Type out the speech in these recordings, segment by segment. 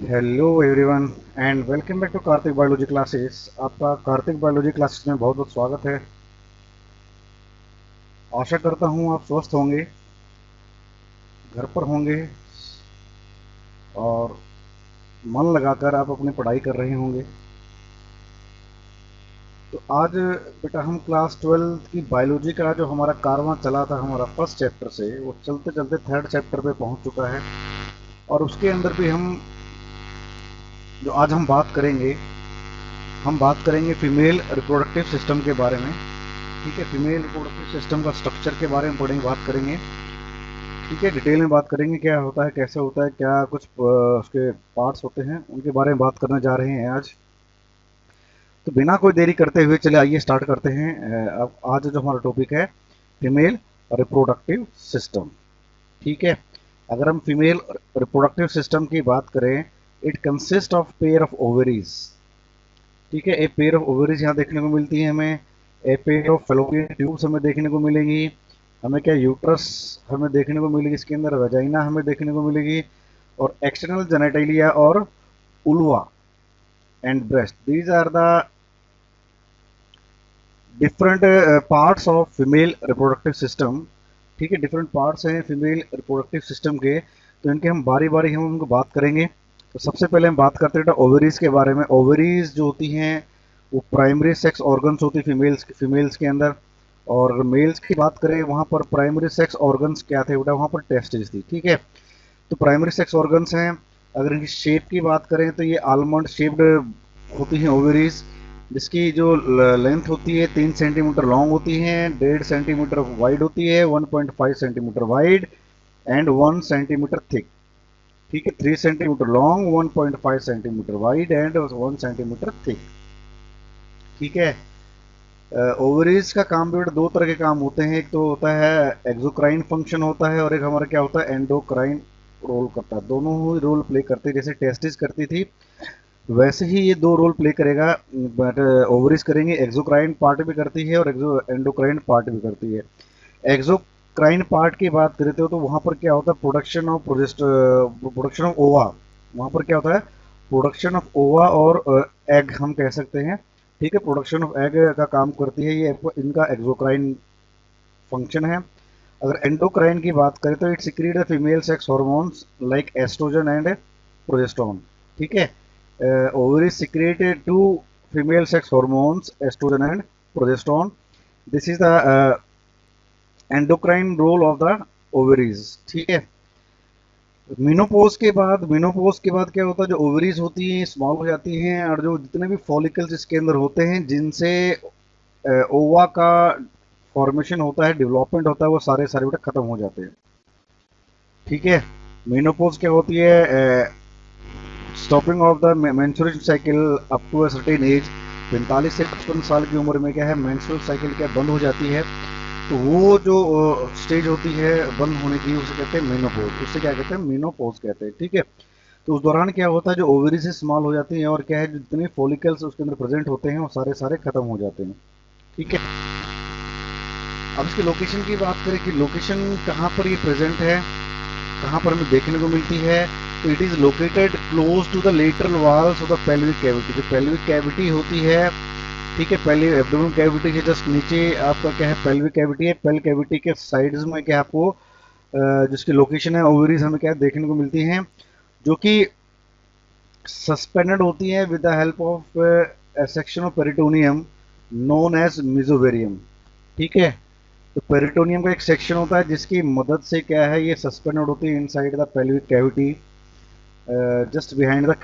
Hello everyone and welcome back to Kartik biology classes. आपका Kartik biology classes में बहुत बहुत स्वागत है। आशा करता हूँ आप स्वस्थ होंगे, घर पर होंगे और मन लगाकर आप अपनी पढ़ाई कर रहे होंगे। तो आज बेटा हम क्लास 12 की बायोलॉजी का जो हमारा कारवां चला था हमारा फर्स्ट चैप्टर से, वो चलते चलते थर्ड चैप्टर पे पहुंच चुका है। और उसके अंदर भी जो आज हम बात करेंगे फीमेल रिप्रोडक्टिव सिस्टम के बारे में। ठीक है, फीमेल रिप्रोडक्टिव सिस्टम का स्ट्रक्चर के बारे में बात करेंगे। ठीक है, डिटेल में बात करेंगे क्या होता है, कैसे होता है, क्या कुछ उसके पार्ट्स होते हैं, उनके बारे में बात करने जा रहे हैं आज। तो बिना कोई देरी करते हुए चले आइए स्टार्ट करते हैं। अब आज जो हमारा टॉपिक है फीमेल रिप्रोडक्टिव सिस्टम। ठीक है, अगर हम फीमेल रिप्रोडक्टिव सिस्टम की बात करें, it consist of pair of ovaries. ठीक है, एक पेयर ऑफ ओवरीज यहाँ देखने को मिलती है हमें। A pair of fallopian tubes हमें देखने को मिलेगी। हमें क्या यूट्रस हमें देखने को मिलेगी, इसके अंदर वेजाइना हमें देखने को मिलेगी, और एक्सटर्नल जेनेटालिया और vulva and breast. These are the different parts of female reproductive system. ठीक है, डिफरेंट पार्ट्स हैं फीमेल रिप्रोडक्टिव सिस्टम के, तो इनके हम बारी बारी हम उनको बात करेंगे। तो सबसे पहले हम बात करते हैं ओवरीज के बारे में। ओवरीज जो होती हैं वो प्राइमरी सेक्स ऑर्गन्स होती है फीमेल्स के अंदर, और मेल्स की बात करें वहाँ पर प्राइमरी सेक्स ऑर्गन्स क्या थे बेटा, वहाँ पर टेस्टिस थी। ठीक है, तो प्राइमरी सेक्स ऑर्गन्स हैं। अगर इनकी शेप की बात करें तो ये आलमंड शेप्ड होती हैं ओवरीज, जिसकी जो लेंथ होती है 3 सेंटीमीटर लॉन्ग होती है, 1.5 सेंटीमीटर वाइड होती है, 1.5 centimetre wide and 1 centimetre thick. ठीक है, 3 centimetre long, 1.5 centimetre wide and 1 centimetre thick. ठीक है, ओवरीज का काम भी दो तरह के काम होते हैं। एक तो होता है एक्सोक्राइन फंक्शन होता है, और एक हमारा क्या होता है एंडोक्राइन रोल करता है। दोनों ही रोल प्ले करते हैं, जैसे टेस्टिस करती थी वैसे ही ये दो रोल प्ले करेगा। बट ओवरीज करेंगे, एक्सोक्राइन पार्ट भी करती है और एंडोक्राइन पार्ट भी करती है। एक्सोक्राइन पार्ट की बात करते हो तो वहाँ पर क्या होता है प्रोडक्शन ऑफ ओवा। वहाँ पर क्या होता है प्रोडक्शन ऑफ ओवा और एग हम कह सकते हैं। ठीक है, प्रोडक्शन ऑफ एग का काम करती है ये, इनका एक्सोक्राइन फंक्शन है। अगर एंडोक्राइन की बात करें तो it secrete the female sex hormones like oestrogen and progesterone. ठीक है, ovaries secrete two female sex hormones, estrogen and progesterone. This is the endocrine role of the ovaries. ठीक है, मेनोपॉज के बाद क्या होता है, जो ओवरीज होती हैं स्मॉल हो जाती हैं, और जो जितने भी फॉलिकल्स इसके अंदर होते हैं जिनसे ओवा का फॉर्मेशन होता है, डेवलपमेंट होता है, वो सारे बेटा खत्म हो जाते हैं। ठीक है, मेनोपॉज क्या होती है stopping of the menstruation cycle up to a certain age. 45 से 55 साल की उम्र में क्या है मेंस्ट्रुअल साइकिल क्या बंद हो जाती है, तो वो जो स्टेज होती है बंद होने की उसे कहते हैं मेनोपॉज। उससे क्या कहते हैं मेनोपॉज कहते हैं। ठीक है, तो उस दौरान क्या होता है जो ओवरी से स्मॉल हो जाती हैं, और क्या है जितने फॉलिकल्स उसके अंदर प्रेजेंट होते हैं वो सारे खत्म हो जाते हैं। ठीक है, अब इसके लोकेशन की बात करें कि लोकेशन कहाँ पर ये प्रेजेंट है, कहाँ पर हमें देखने को मिलती है, तो it is located close to the lateral walls of the pelvic cavity. जो पेल्विक कैविटी होती है, ठीक है, पहले एब्डोमेन कैविटी के जस्ट नीचे आपका क्या है पेल्विक कैविटी है। पेल कैविटी के साइड्स में क्या आपको जिसकी लोकेशन है ओवरीज हमें क्या देखने को मिलती हैं, जो कि सस्पेंडेड होती है with the help of a section of peritoneum known as mesovarium. ठीक है, तो पेरिटोनियम का एक सेक्शन होता है जिसकी मदद से क्या है ये सस्पेंडेड होती है inside the pelvic cavity, just behind the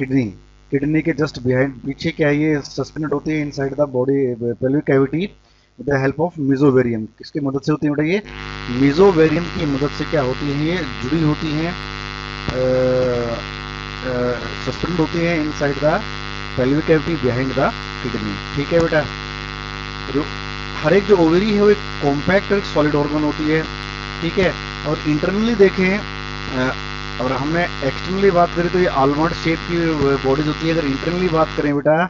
kidney के जस्ट बिहाइंड पीछे क्या है ये सस्पेंडेड होती है inside the body pelvic cavity with the help of mesovarium. किसकी मदद से होती है बेटा, ये मेसोवेरियम की मदद से क्या होती है ये जुड़ी होती हैं, सस्पेंड होती हैं inside the pelvic cavity behind the kidney. ठीक है बेटा, जो हर एक जो ओवरी है वो एक कॉम्पैक्ट सॉलिड ऑर्गन होती है। ठीक है, और इंटरनली देखें और हमने एक्सटर्नली बात करें तो ये आलमंड शेप की बॉडीज होती है। अगर इंटरनली बात करें बेटा,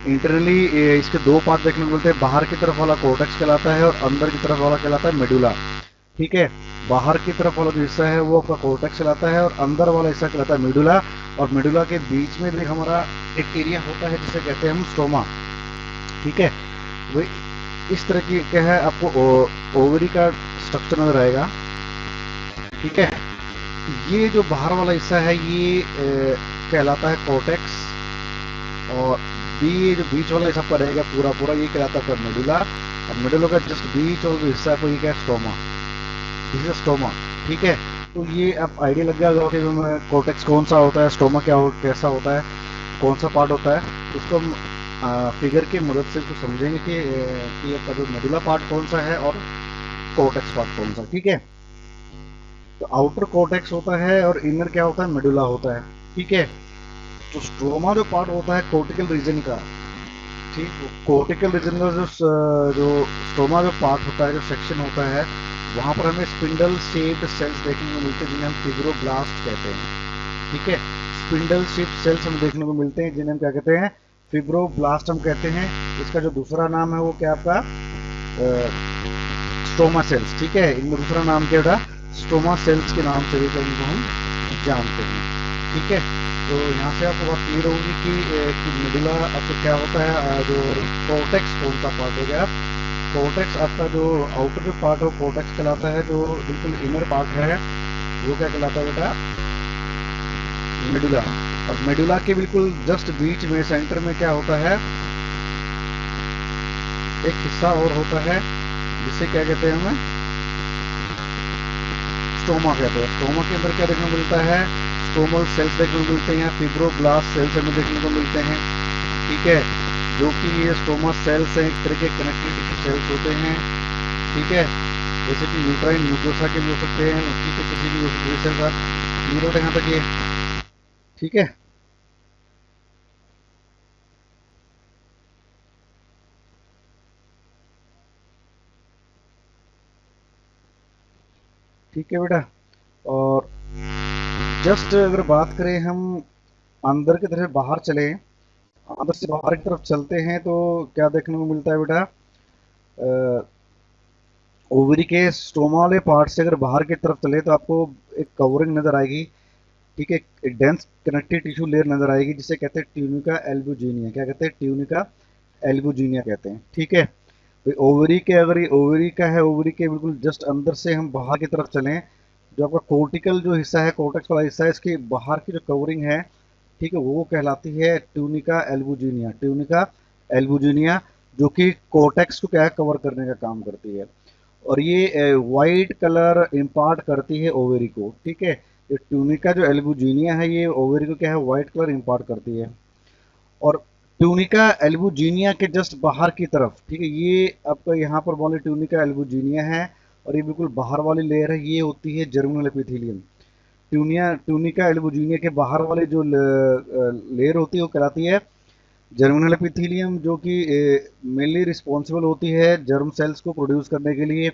इंटरनली इसके दो पार्ट देखने को मिलते हैं, बाहर की तरफ वाला कोर्टेक्स कहलाता है और अंदर की तरफ वाला कहलाता है मेडुला। ठीक है, बाहर की तरफ वाला जो हिस्सा है वो आपका कोर्टेक्स कहलाता है और अंदर वाला हिस्सा कहलाता है मेडुला। और मेडुला के बीच में भी हमारा एक एरिया होता है जिसे कहते हैं हम स्टोमा। ठीक है, वो इस तरह की क्या है, आपको ओवरी का स्ट्रक्चर नजर आएगा। ठीक है, ये जो बाहर वाला हिस्सा है ये कहलाता है कोर्टेक्स, और ये जो बीच वाला हिस्सा पर रहेगा पूरा पूरा ये कहलाता है मेडुला। और मेडुला का जस्ट बीच और जो हिस्सा है वो ये क्या है, स्टोमा। This is stoma. ठीक है, तो ये आप आइडिया लग गया होगा कि कोर्टेक्स कौन सा होता है, स्टोमा कैसा होता है, कौन सा पार्ट होता है। उसको हम फिगर की मदद से तो समझेंगे कि आपका जो मेडुला पार्ट कौन सा है और कोर्टेक्स पार्ट कौन सा। ठीक है, तो आउटर कोर्टेक्स होता है और इनर क्या होता है, मेडुला होता है। ठीक है, तो स्ट्रोमा जो पार्ट होता है कोर्टिकल रीजन का, ठीक, कोर्टिकल रीजन का जो स्ट्रोमा जो पार्ट होता है, जो सेक्शन होता है, वहाँ पर हमें स्पिंडल शेप्ड सेल्स देखने को मिलते हैं जिन्हें हम फिब्रोब्लास्ट कहते हैं। ठीक है, स्पिंडल शेप्ड सेल्स हमें देखने को मिलते हैं जिन्हें हम क्या कहते हैं, फिब्रोब्लास्ट हम कहते हैं। इसका जो दूसरा नाम है वो क्या आपका स्ट्रोमा सेल्स। ठीक है, इनका दूसरा नाम क्या होगा, स्ट्रोमा सेल्स के नाम से भी इनको हम जानते हैं। ठीक है, तो यहाँ से आपको बात क्लियर होगी कि मेडुला आपको क्या होता है, जो कोर्टेक्स कौन सा पार्ट हो गया। कोर्टेक्स आपका जो आउटर जो पार्ट है कोर्टेक्स कहलाता है, जो बिल्कुल इनर पार्ट है वो क्या कहलाता है बेटा, मेडुला। और मेडुला के बिल्कुल जस्ट बीच में सेंटर में क्या होता है, एक हिस्सा और होता है जिसे क्या कहते हैं हमें, स्टोमा कहते हैं। स्टोमा के अंदर क्या देखने को मिलता है, स्टोमल सेल्स देखने को मिलते हैं, यहाँ फिब्रोब्लास्ट सेल्स हमें देखने को मिलते हैं। ठीक है, जो कि ये स्टोमा सेल्स हैं, एक तरह के कनेक्टिव सेल्स होते हैं। ठीक है, जैसे कि यूट्राइन म्यूकोसा के भी हो सकते हैं, उसकी तो किसी भी हो सकती है सेल्स। आप क्लियर हो यहाँ तक ये? ठीक है, ठीक है बेटा। और जस्ट अगर बात करें हम अंदर की तरफ बाहर चले, अंदर से बाहर की तरफ चलते हैं तो क्या देखने को मिलता है बेटा, ओवरी के स्टोमा वाले पार्ट से अगर बाहर की तरफ चले तो आपको एक कवरिंग नजर आएगी। ठीक है, एक डेंस कनेक्टिव टिश्यू लेयर नजर आएगी जिसे कहते हैं ट्यूनिका एल्बुजिनिया। क्या कहते हैं, ट्यूनिका एल्बुजिनिया कहते हैं। ठीक है, तो ओवरी के, अगर ये ओवरी का है, ओवरी के बिल्कुल जस्ट अंदर से हम बाहर की तरफ चलें, जो आपका कोर्टिकल जो हिस्सा है, कोर्टेक्स वाला हिस्सा है, इसके बाहर की जो कवरिंग है, ठीक है, वो कहलाती है ट्यूनिका एल्बुजिनिया। ट्यूनिका एल्बुजिनिया जो कि कोर्टेक्स को क्या है, कवर करने का काम करती है। और ये वाइट कलर इम्पार्ट करती है ओवेरी को। ठीक है, ये ट्यूनिका जो एल्बुजिनिया है ये ओवेरी को क्या है, वाइट कलर इम्पार्ट करती है। और ट्यूनिका एल्बुजिनिया के जस्ट बाहर की तरफ, ठीक है, ये आपका यहाँ पर वाली ट्यूनिका एल्बुजिनिया है और ये बिल्कुल बाहर वाली लेयर है, ये होती है जर्मिनल एपिथेलियम। ट्यूनिका एल्बुजिनिया के बाहर वाली जो लेयर होती है वो कहलाती है जर्मिनल एपिथेलियम, जो कि मेनली रिस्पॉन्सिबल होती है जर्म सेल्स को प्रोड्यूस करने के लिए।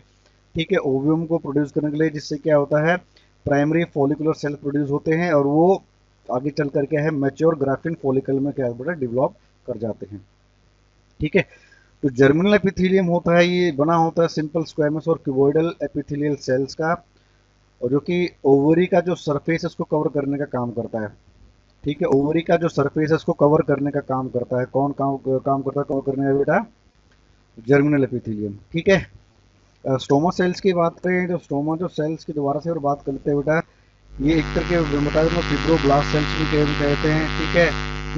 ठीक है, ओवियम को प्रोड्यूस करने के लिए, जिससे क्या होता है, प्राइमरी फॉलिकुलर सेल प्रोड्यूस होते हैं और वो आगे चल कर क्या है, मैच्योर ग्राफ्टिन फॉलिकल में क्या होता है, डेवलप कर जाते हैं। ठीक है, तो जर्मिनल एपिथेलियम होता है, ये बना होता है सिंपल स्क्वेमस और क्यूबॉइडल एपिथेलियल सेल्स का, और जो कि ओवरी का जो सरफेस है उसको कवर करने का काम करता है। ठीक है, ओवरी का जो सरफेस है उसको कवर करने का काम करता है। कौन काम करता है कवर करने का बेटा, जर्मिनल एपिथेलियम। ठीक है, स्टोमा सेल्स की बात करें, जो स्टोमा जो सेल्स की दोबारा से और बात करते हैं बेटा, ये एक तरह के बता दूँ फिब्रोब्लास्ट सेल्स भी कहते हैं। ठीक है,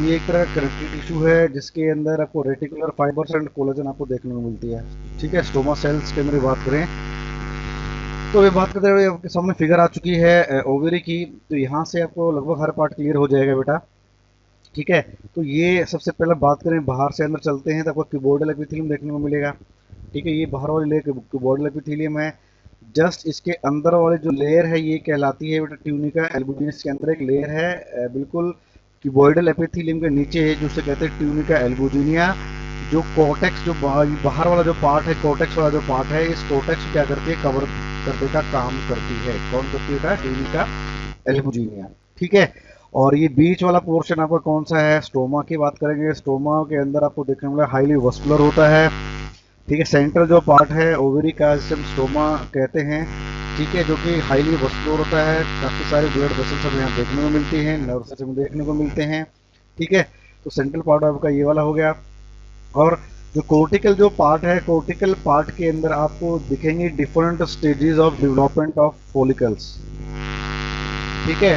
ये एक तरह का कनेक्टिव टिश्यू है जिसके अंदर आपको रेटिकुलर फाइबर्स एंड कोलेजन आपको देखने को मिलती है। ठीक है, स्टोमा सेल्स के अंदर बात करें तो ये बात करते हुए आपके सामने फिगर आ चुकी है ओवरी की, तो यहाँ से आपको लगभग हर पार्ट क्लियर हो जाएगा बेटा। ठीक है, तो ये सबसे पहले बात करें, बाहर से अंदर चलते हैं तो आपको क्यूबॉइडल एपिथेलियम देखने को मिलेगा। ठीक है, ये बाहर वाली लेयर क्यूबॉइडल एपिथेलियम है। जस्ट इसके अंदर वाली जो लेयर है ये कहलाती है बेटा ट्यूनिका एल्बुजिनिस। के अंदर एक लेयर है बिल्कुल क्यूबॉइडल एपिथेलियम के नीचे है, जिसे कहते हैं ट्यूनिका एल्बुजिनिया। जो कोर्टेक्स, जो बाहर वाला जो पार्ट है, कोर्टेक्स वाला जो पार्ट है, इस कोर्टेक्स क्या करती है, कवर करने का काम करती है। कौन करती है, ट्यूनिका एल्बुजिनिया। ठीक है, और ये बीच वाला पोर्शन आपका कौन सा है, स्टोमा की बात करेंगे। स्टोमा के अंदर आपको देखने को मिला हाईली वस्कुलर होता है। ठीक है, सेंट्रल जो पार्ट है ओवरी का, जिसे हम स्टोमा कहते हैं, ठीक है, जो कि हाईली वस्कुलर होता है। काफ़ी सारे ब्लड वेसल्स हमें यहाँ देखने को मिलती हैं, नर्व सिस्टम देखने को मिलते हैं। ठीक है, तो सेंट्रल पार्ट आपका ये वाला हो गया। और जो कोर्टिकल जो पार्ट है, कोर्टिकल पार्ट के अंदर आपको दिखेंगे different stages of development of follicles. ठीक है,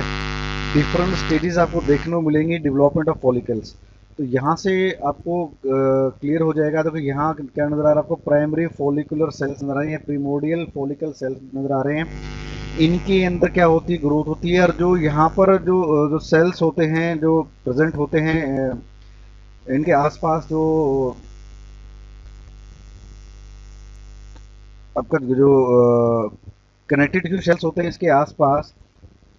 डिफरेंट स्टेजेस आपको देखने को मिलेंगे डेवलपमेंट ऑफ फॉलिकल्स। तो यहाँ से आपको क्लियर हो जाएगा। तो यहाँ क्या नजर आ रहा है आपको, प्राइमरी फॉलिकुलर सेल्स नजर आ रहे हैं, प्रीमोडियल फॉलिकल सेल्स नजर आ रहे हैं। इनके अंदर क्या होती है, ग्रोथ होती है। और जो यहाँ पर जो सेल्स होते हैं जो प्रेजेंट होते हैं, इनके आसपास जो आपका जो कनेक्टिव टिश्यू सेल्स होते हैं इसके आसपास,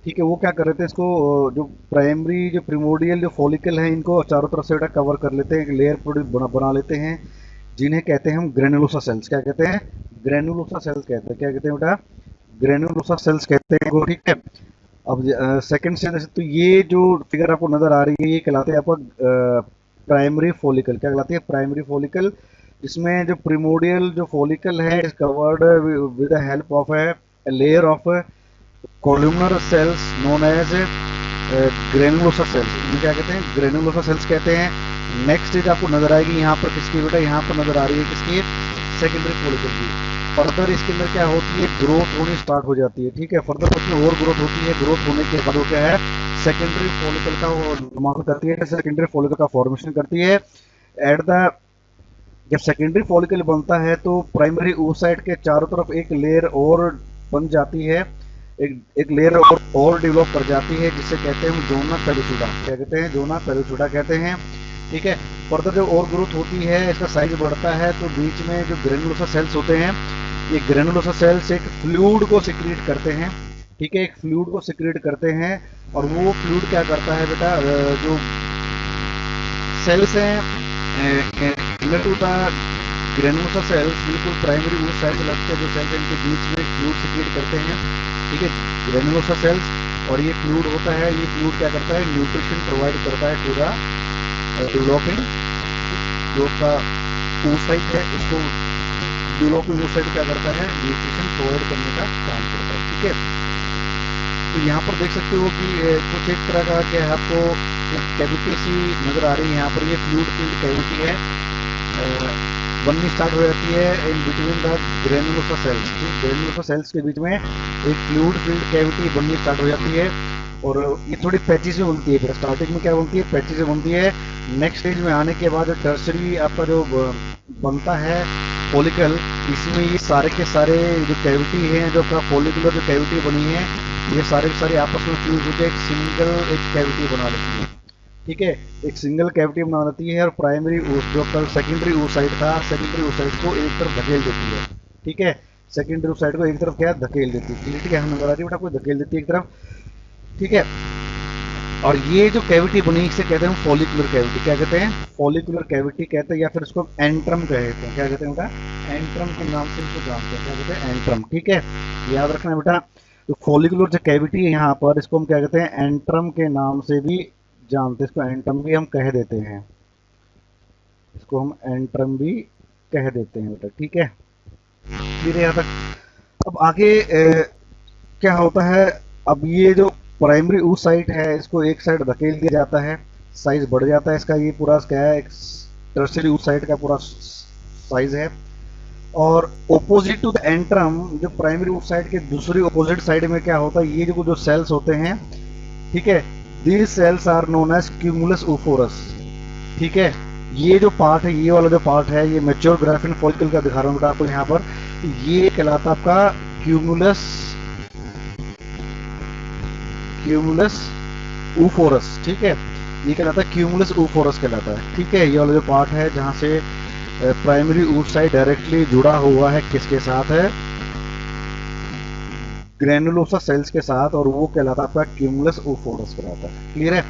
ठीक है, वो क्या कर रहे थे, इसको जो प्राइमरी जो प्रिमोडियल जो फॉलिकल है इनको चारों तरफ से बेटा कवर कर लेते हैं, एक लेयर प्रोड्यूस बना लेते हैं, जिन्हें कहते हैं हम ग्रेनुलोसा सेल्स। क्या कहते हैं, ग्रेनुलोसा सेल्स कहते हैं। क्या कहते हैं बेटा, ग्रेनुलोसा सेल्स कहते हैं वो। ठीक है, अब सेकंड से तो ये जो फिगर आपको नजर आ रही है ये कहलाते हैं आपका प्राइमरी फॉलिकल। क्या कहलाती है, प्राइमरी फॉलिकल, जिसमें जो प्रिमोडियल जो फॉलिकल है is covered with the help of a layer of columnar cells known as granulosa cells. इन्हें क्या कहते हैं, ग्रेनुलोसा सेल्स कहते हैं। नेक्स्ट स्टेज आपको नजर आएगी यहाँ पर किसकी बेटा, यहाँ पर नजर आ रही है किसकी, सेकेंडरी फॉलिकल की। फर्दर इसके अंदर क्या होती है, ग्रोथ होनी स्टार्ट हो जाती है। ठीक है, फर्दर उसमें और ग्रोथ होती है। ग्रोथ होने के बाद वो क्या है, सेकेंडरी फॉलिकल का वो निर्माण करती है, सेकेंडरी फॉलिकल का फॉर्मेशन करती है। एट द जब सेकेंडरी फॉलिकल बनता है तो प्राइमरी oocyte के चारों तरफ एक लेयर और बन जाती है, एक लेयर और डेवलप कर जाती है, जिसे कहते हैं हम जोना पेलुसिडा। क्या कहते हैं, जोना पेलुसिडा कहते हैं। ठीक है, फर्दर जब और ग्रोथ होती है, इसका साइज बढ़ता है, तो बीच में जो ग्रेनुलोसा सेल्स होते हैं, ये ग्रेनुलोसा सेल्स एक फ्लूइड को सिक्रीट करते हैं। ठीक है, एक फ्लूइड को सिक्रीट करते हैं। और वो फ्लूइड क्या करता है बेटा, जो सेल्स हैं टू द ग्रेनुलोसा सेल्स, बिल्कुल प्राइमरी oocyte लगते हैं जो सेल्स इनके बीच में फ्लूइड सिक्रीट करते हैं। ठीक है, ग्रेनुलोसा सेल्स, और ये फ्लूइड होता है, ये फ्लूइड क्या करता है, न्यूट्रिशन प्रोवाइड करता है टू द डेवलपिंग जो का oocyte है, उसको डेवलपिंग oocyte क्या करता है, न्यूट्रिशन प्रोवाइड करने का काम करता है। ठीक है, तो यहाँ पर देख सकते हो कि कुछ एक तरह का क्या है, आपको एक कैविटी सी नजर आ रही है। यहाँ पर ये फ्लूइड फील्ड कैविटी है, बननी स्टार्ट हो जाती है in between the granulosa cells. Granulosa cells के बीच में एक फ्लूइड फील्ड कैविटी बननी स्टार्ट हो जाती है, और ये थोड़ी पैची से बनती है। फिर स्टार्टिंग में क्या बनती है, पैची से बनती है। नेक्स्ट स्टेज में आने के बाद टर्सरी आपका जो बनता है फॉलिकल, इसमें ये सारे के सारे जो कैविटी हैं, जो आपका फॉलिकुलर जो कैविटी बनी है, ये सारे के सारे आपस में फ्यूज होकर एक सिंगल एक कैविटी बना लेती है। ठीक है, एक सिंगल कैविटी बना लेती है, और प्राइमरी जो कल सेकेंडरी oocyte था, सेकेंडरी oocyte को एक तरफ धकेल देती है। ठीक है, सेकेंडरी oocyte को एक तरफ क्या धकेल देती है। ठीक है, हम नजर आ रही है बेटा, कोई धकेल देती है एक तरफ। ठीक है, और ये जो कैविटी बनी इसे कहते हैं फॉलिकुलर कैविटी। क्या कहते हैं, फॉलिकुलर कैविटी कहते हैं, या फिर इसको एंट्रम कहते हैं। क्या कहते हैं बेटा, एंट्रम के नाम से इसको जानते हैं। क्या कहते हैं, एंट्रम। ठीक है, याद रखना बेटा, तो फॉलिकुलर जो कैविटी है यहाँ पर, इसको हम क्या कहते हैं, एंट्रम के नाम से भी जानते हैं। इसको एंट्रम भी हम कह देते हैं, इसको हम एंट्रम भी कह देते हैं बेटा। ठीक है, फिर यहाँ तक। अब आगे क्या होता है, अब ये जो प्राइमरी oocyte है इसको एक साइड धकेल दिया जाता है, साइज बढ़ जाता है इसका। ये पूरा क्या है, एक टर्सरी oocyte का पूरा साइज है। और ओपोजिट टू द एंट्रम, जो प्राइमरी oocyte के दूसरी ओपोजिट साइड में क्या होता है, ये जो सेल्स होते हैं, ठीक है, these cells are known as cumulus oophorus। ठीक है, ये जो पार्ट है, ये वाला जो पार्ट है, ये मैच्योर ग्राफिन फॉलिकल का दिखा रहा हूँ आपको यहाँ पर, ये कहलाता आपका क्यूमुलस oophorus। ठीक है, ये कहलाता है क्यूमुलस oophorus कहलाता है। ठीक है, ये वाला जो पार्ट है जहाँ से प्राइमरी oocyte डायरेक्टली जुड़ा हुआ है किसके साथ है, ग्रेनुलोसा सेल्स के साथ, और वो कहलाता है आपका क्यूमुलस oophorus कहलाता है। क्लियर है,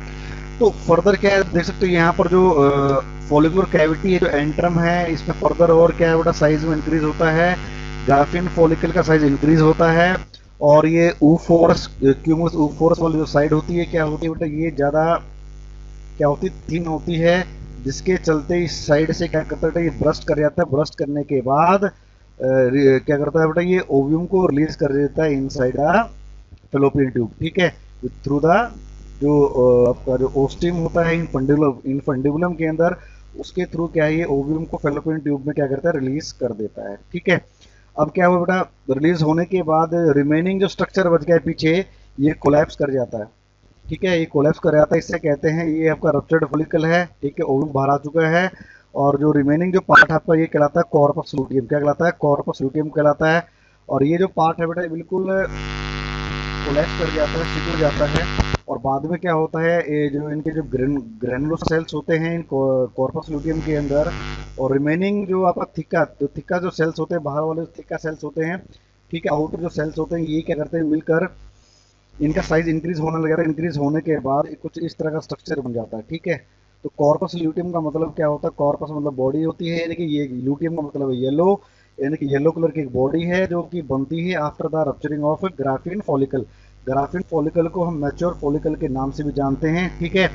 तो फर्दर क्या है, देख सकते हो यहाँ पर जो फॉलिकुलर कैविटी है, जो एंट्रम है, इसमें फर्दर और क्या है बेटा, साइज में इंक्रीज होता है, ग्राफिन फॉलिकल का साइज इंक्रीज होता है। और ये oophorus क्यूमुलस oophorus वाली जो साइड होती है, क्या होती है बेटा, ये ज़्यादा क्या होती है, थिन होती है, जिसके चलते इस साइड से क्या करता है, ये ब्रस्ट कर जाता है। ब्रस्ट करने के बाद क्या करता है बेटा, ये ओव्यूम को रिलीज कर देता है इनसाइड द फेलोपियन ट्यूब, ठीक है, थ्रू द जो आपका जो ओस्टिम होता है इन फंडिबुलम के अंदर, उसके थ्रू क्या है ये ओव्यूम को फेलोपियन ट्यूब में क्या करता है, रिलीज कर देता है, ठीक है। अब क्या हुआ बेटा, रिलीज होने के बाद रिमेनिंग जो स्ट्रक्चर बच गया है पीछे, ये कोलैप्स कर जाता है, ठीक है, ये कोलैप्स कर जाता है, इससे कहते हैं ये आपका रप्चर्ड फॉलिकल है, ठीक है, ओव्यूम बाहर आ चुका है। और जो रिमेनिंग जो पार्ट आपका ये कहलाता है कॉर्पस लूटियम, क्या कहलाता है, कॉर्पस लूटियम कहलाता है। और ये जो पार्ट है बेटा बिल्कुल कोलैप्स कर जाता है, सिकुड़ जाता है। और बाद में क्या होता है, ये जो इनके जो ग्रेनुलोसा सेल्स होते हैं इन कॉर्पस लूटियम के अंदर, और रिमेनिंग जो आपका थिक्का जो सेल्स होते हैं, बाहर वाले थिक्का सेल्स होते हैं, ठीक है, आउटर जो सेल्स होते हैं, ये क्या करते हैं मिलकर इनका साइज इंक्रीज होने लगा, इंक्रीज होने के बाद कुछ इस तरह का स्ट्रक्चर बन जाता है, ठीक है। तो कॉर्पस ल्यूटियम का मतलब क्या होता है, कॉर्पस मतलब बॉडी होती है, यानी कि ये ल्यूटियम का मतलब है येलो, यानी कि येलो कलर की एक बॉडी है जो कि बनती है after the rupturing of graphene follicle. Graphene follicle को हम मैच्योर फॉलिकल के नाम से भी जानते हैं, ठीक है।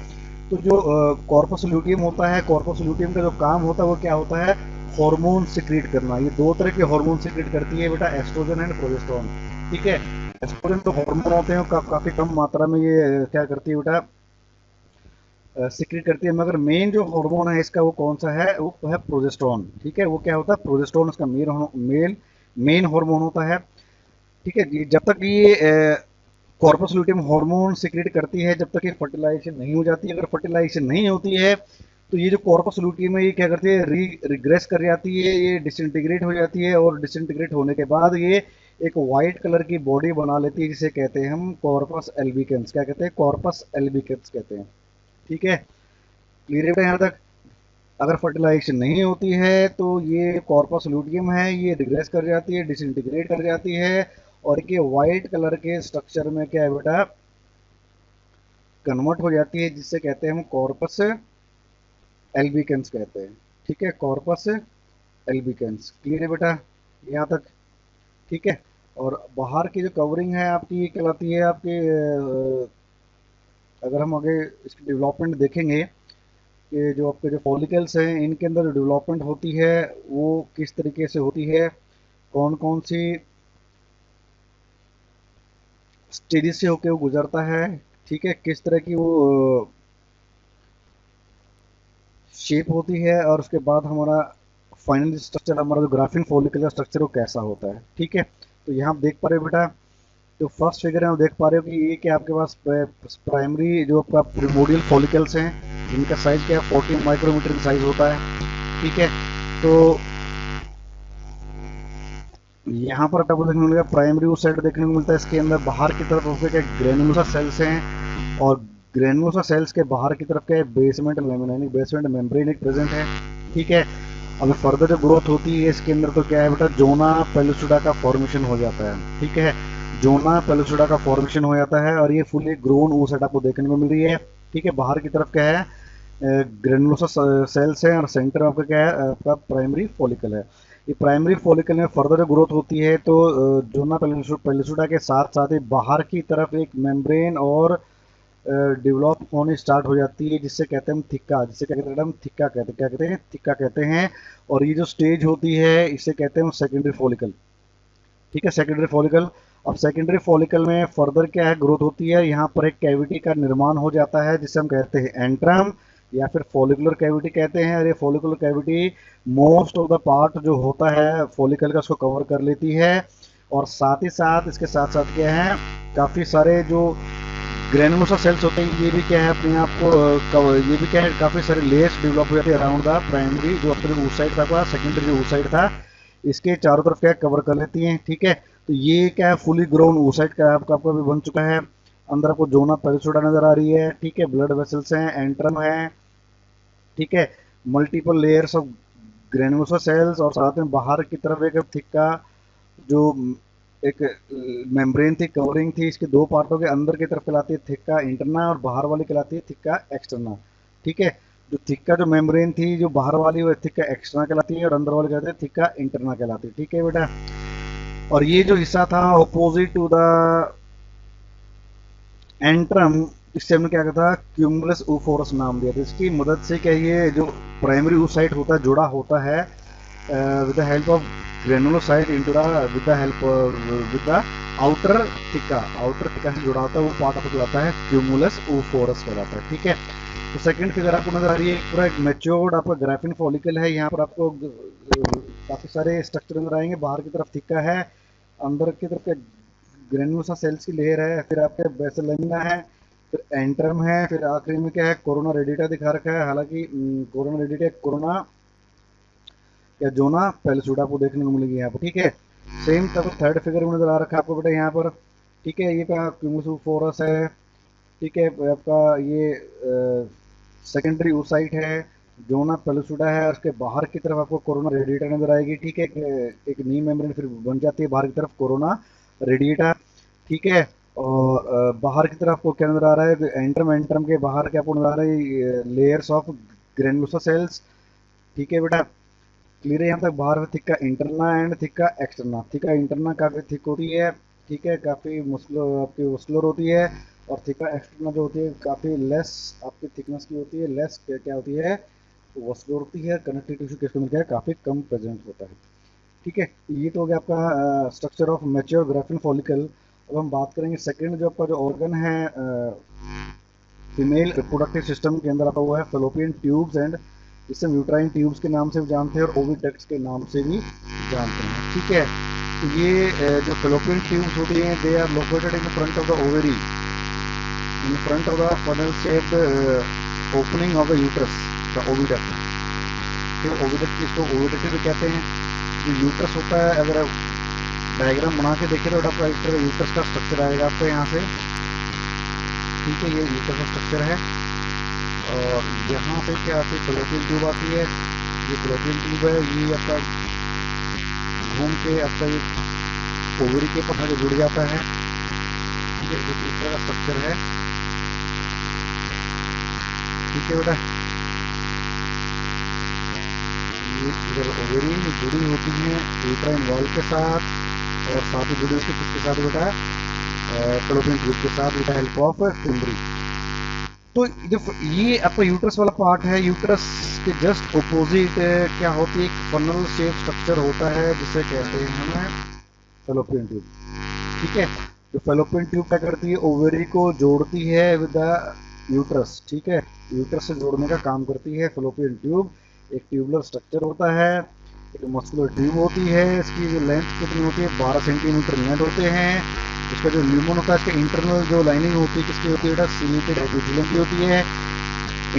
तो जो कॉर्पस ल्यूटियम होता है, कॉर्पस ल्यूटियम का जो काम होता है वो क्या होता है, हार्मोन सिक्रीट करना। ये दो तरह के हार्मोन सिक्रीट करती है बेटा, एस्ट्रोजन एंड प्रोजेस्टेरोन, ठीक है। एस्ट्रोजन तो हार्मोन होते हैं काफी कम मात्रा में ये क्या करती है बेटा, सिक्रीट करती है, मगर मेन जो हार्मोन है इसका वो कौन सा है, वो है प्रोजेस्टेरोन, ठीक है। वो क्या होता है, प्रोजेस्टेरोन इसका मेन हार्मोन होता है, ठीक है। जब तक ये कॉर्पस लूटियम हार्मोन सिक्रेट करती है, जब तक ये फर्टिलाइजेशन नहीं हो जाती। अगर फर्टिलाइजेशन नहीं होती है तो ये जो कॉर्पस लूटियम है ये क्या करती है, रिग्रेस कर जाती है, ये डिसइंटीग्रेट हो जाती है, और डिसइंटीग्रेट होने के बाद ये एक वाइट कलर की बॉडी बना लेती है, जिसे कहते हैं हम कॉर्पस एल्बिकेंस। क्या कहते हैं, कॉर्पस एल्बिकेंस कहते हैं, ठीक है। क्लियर है यहाँ तक। अगर फर्टिलाइजेशन नहीं होती है तो ये कॉर्पस लूटियम है, ये रिग्रेस कर जाती है, डिसइंटीग्रेट कर जाती है, और ये वाइट कलर के स्ट्रक्चर में क्या है बेटा, कन्वर्ट हो जाती है, जिससे कहते हैं हम कॉर्पस एल्बिकेंस कहते हैं, ठीक है, कॉर्पस एल्बिकेंस। क्लियर है बेटा यहाँ तक, ठीक है। और बाहर की जो कवरिंग है आपकी ये कहलाती है आपके अगर हम आगे इसकी डेवलपमेंट देखेंगे कि जो आपके जो फॉलिकल्स हैं इनके अंदर जो डेवलपमेंट होती है वो किस तरीके से होती है, कौन कौन सी स्टेजेस से होके वो गुजरता है, ठीक है, किस तरह की वो शेप होती है, और उसके बाद हमारा फाइनल स्ट्रक्चर, हमारा जो ग्राफिन फॉलिकुलर स्ट्रक्चर वो कैसा होता है, ठीक है। तो यहाँ आप देख पा रहे हो बेटा, जो फर्स्ट फिगर है आप देख पा रहे हो कि ये क्या आपके पास प्राइमरी जो आपका प्रिमोडियल फॉलिकल्स हैं, जिनका साइज क्या है 14 माइक्रोमीटर का साइज होता है, ठीक है। तो यहाँ पर आपको देखने को मिलेगा प्राइमरी उस साइड देखने को मिलता है, इसके अंदर बाहर की तरफ उसके क्या ग्रेनुलोसा सेल्स हैं, और ग्रेनुलोसा सेल्स के बाहर की तरफ क्या है, बेसमेंट लेमिना बेसमेंट मेम्ब्रेन एक प्रेजेंट है, ठीक है। अभी फर्दर जो ग्रोथ होती है इसके अंदर तो क्या है बेटा, जोना पेलुसिडा का फॉर्मेशन हो जाता है, ठीक है, जोना पेलुसिडा का फॉर्मेशन हो जाता है, और ये फुली ग्रोन वो सेट आपको देखने को मिल रही है, ठीक है। बाहर की तरफ क्या है, ग्रेनुलोसा सेल्स है, और सेंटर आपका क्या है, आपका प्राइमरी फॉलिकल है। ये प्राइमरी फॉलिकल में फर्दर ग्रोथ होती है तो जोना पेलुसिडा के साथ साथ ही बाहर की तरफ एक मेम्ब्रेन और डेवलप होने स्टार्ट हो जाती है, जिससे कहते हैं हम थिक्का, जिससे क्या कहते हैं हम थिक्का कहते हैं, क्या कहते हैं, थिक्का कहते हैं। और ये जो स्टेज होती है इसे कहते हैं हम सेकेंडरी फॉलिकल, ठीक है, सेकेंडरी फॉलिकल। अब सेकेंडरी फॉलिकल में फर्दर क्या है, ग्रोथ होती है, यहाँ पर एक कैविटी का निर्माण हो जाता है जिसे हम कहते हैं एंट्रम या फिर फॉलिकुलर कैविटी कहते हैं। और ये follicular cavity most of the part जो होता है फॉलिकल का उसको कवर कर लेती है, और साथ ही साथ इसके साथ साथ क्या है, काफ़ी सारे जो ग्रेनुलोसा सेल्स होते हैं ये भी क्या है अपने आप को ये भी क्या है, काफ़ी सारे लेयर्स डेवलप हो जाते हैं अराउंड द प्राइमरी जो अपने उस साइड था, सेकेंडरी जो उस साइड था, इसके चारों तरफ क्या कवर कर लेती हैं, ठीक है। तो ये क्या है, फुली ग्रोन उस साइड का आपका भी बन चुका है। अंदर आपको जोना पेलुसिडा नजर आ रही है, ठीक है, ब्लड वेसल्स हैं, एंट्रम है, ठीक है, multiple layers of granulosa cells, और साथ में बाहर की तरफ एक थिक्का जो एक मेम्ब्रेन थी, कवरिंग थी, इसके दो पार्टों के अंदर की तरफ कहलाती है थिक्का इंटरना, और बाहर वाली कहलाती है थिक्का एक्सटर्ना, ठीक है। जो थिक्का जो मेम्ब्रेन थी जो बाहर वाली वो थिक्का एक्सटर्ना कहलाती है, और अंदर वाली कहते हैं थिक्का इंटरना कहलाती है, ठीक है बेटा। और ये जो हिस्सा था अपोजिट टू द एंट्रम, इससे हमने क्या कहता है, क्यूमुलस ऊफोरस नाम दिया था। इसकी मदद से क्या ये जो प्राइमरी ऊसाइट होता है जुड़ा होता है with the help of granulocyte into the with the help with the outer थिका से जुड़ा होता है वो पार्ट आपको कहलाता है क्यूमुलस oophorus कहलाता है। ठीक है, तो सेकंड फिगर आपको नजर आ रही है, पूरा एक मैच्योर्ड आपका ग्राफिन फॉलिकल है। यहाँ पर आपको काफी सारे स्ट्रक्चर नजर आएंगे। बाहर की तरफ थिका है, अंदर की तरफ ग्रेनुलोसा सेल्स की लेयर है, फिर आपके बेसिलमिना है, फिर एंट्रम है, फिर आखिरी में क्या है, कोरोना रेडिटा दिखा रखा है। हालांकि कोरोना रेडिटा कोरोना या जोना पेलसुडा को देखने को मिलेगी यहाँ पर। ठीक है, सेम तब थर्ड फिगर में नजर आ रखा है आपको बेटा यहाँ पर। ठीक है, ये क्यूमुलस oophorus है। ठीक है, आपका ये सेकेंडरी oocyte है, जोना पेलसुडा है, उसके बाहर की तरफ आपको कोरोना रेडिएटा नजर आएगी। ठीक है, एक नी मेम्ब्रेन फिर बन जाती है बाहर की तरफ कोरोना रेडिएटा। ठीक है, और बाहर की तरफ आपको क्या नजर आ रहा है, एंट्रम के बाहर क्या आपको नजर आ रहा है, लेयर्स ऑफ ग्रेनुलोसा सेल्स। ठीक है बेटा, क्लियर है यहाँ तक। बाहर थिका इंटरना एंड थिका एक्सटर्ना। थिका इंटरना काफ़ी थिक होती है, ठीक है, काफ़ी आपकी मस्कुलर होती है, और थिका एक्सटर्ना जो होती है काफ़ी लेस आपकी थिकनेस की होती है, लेस क्या होती है, मस्कुलर होती है। कनेक्टिव टिश्यू किसको मिलता है, काफ़ी कम प्रेजेंट होता है। ठीक है, ये तो हो गया आपका structure of mature graphene follicle. अब हम बात करेंगे सेकेंड जो आपका जो ऑर्गन है फीमेल रिप्रोडक्टिव सिस्टम के अंदर आता हुआ है फेलोपियन ट्यूब्स, एंड जिसे यूट्राइन ट्यूब्स के नाम से भी जानते हैं और ओविडक्ट्स के नाम से भी जानते हैं। ठीक है, तो ये जो फेलोपियन ट्यूब्स होती हैं they are located in front of the ovary, in front of the funnel shaped opening of the uterus, the oviduct. तो ओविडक्ट इसको ओविडक्ट भी कहते हैं। जो यूट्रस होता है, अगर आप डायग्राम बना के देखें तो आपका इस तरह यूट्रस का स्ट्रक्चर आएगा आपको यहाँ से। ठीक है, ये यूट्रस का स्ट्रक्चर है, और यहाँ पे क्या आती है, फेलोपियन ट्यूब आती है। ये फेलोपियन ट्यूब है, ये आपका घूम के आपका ये ओवरी के पत्थर से जुड़ जाता है। ठीक है, इस तरह का स्ट्रक्चर है। ठीक है बेटा, ये इधर ओवरी जुड़ी होती है यूट्राइन वॉल के साथ, और साथ ही जुड़ी होती है किसके साथ बेटा, फेलोपियन ट्यूब के साथ, with the help of fimbriae. तो ये आपका यूट्रस वाला पार्ट है। यूट्रस के जस्ट ऑपोजिट क्या होती है, एक फनल शेप स्ट्रक्चर होता है जिसे कहते हैं हम फेलोपियन ट्यूब। ठीक है, तो फेलोपियन ट्यूब क्या करती है, ओवरी को जोड़ती है विद द यूट्रस। ठीक है, यूट्रस से जोड़ने का काम करती है फेलोपियन ट्यूब। एक ट्यूबुलर स्ट्रक्चर होता है, एक मस्कुलर ट्यूब होती है। इसकी जो लेंथ कितनी होती है, 12 सेंटीमीटर लेंथ होते हैं। इसका जो ल्यूमन होता है, इसका इंटरनल जो लाइनिंग होती है किसकी होती है, सिलिएटेड एपिथेलियम की होती है।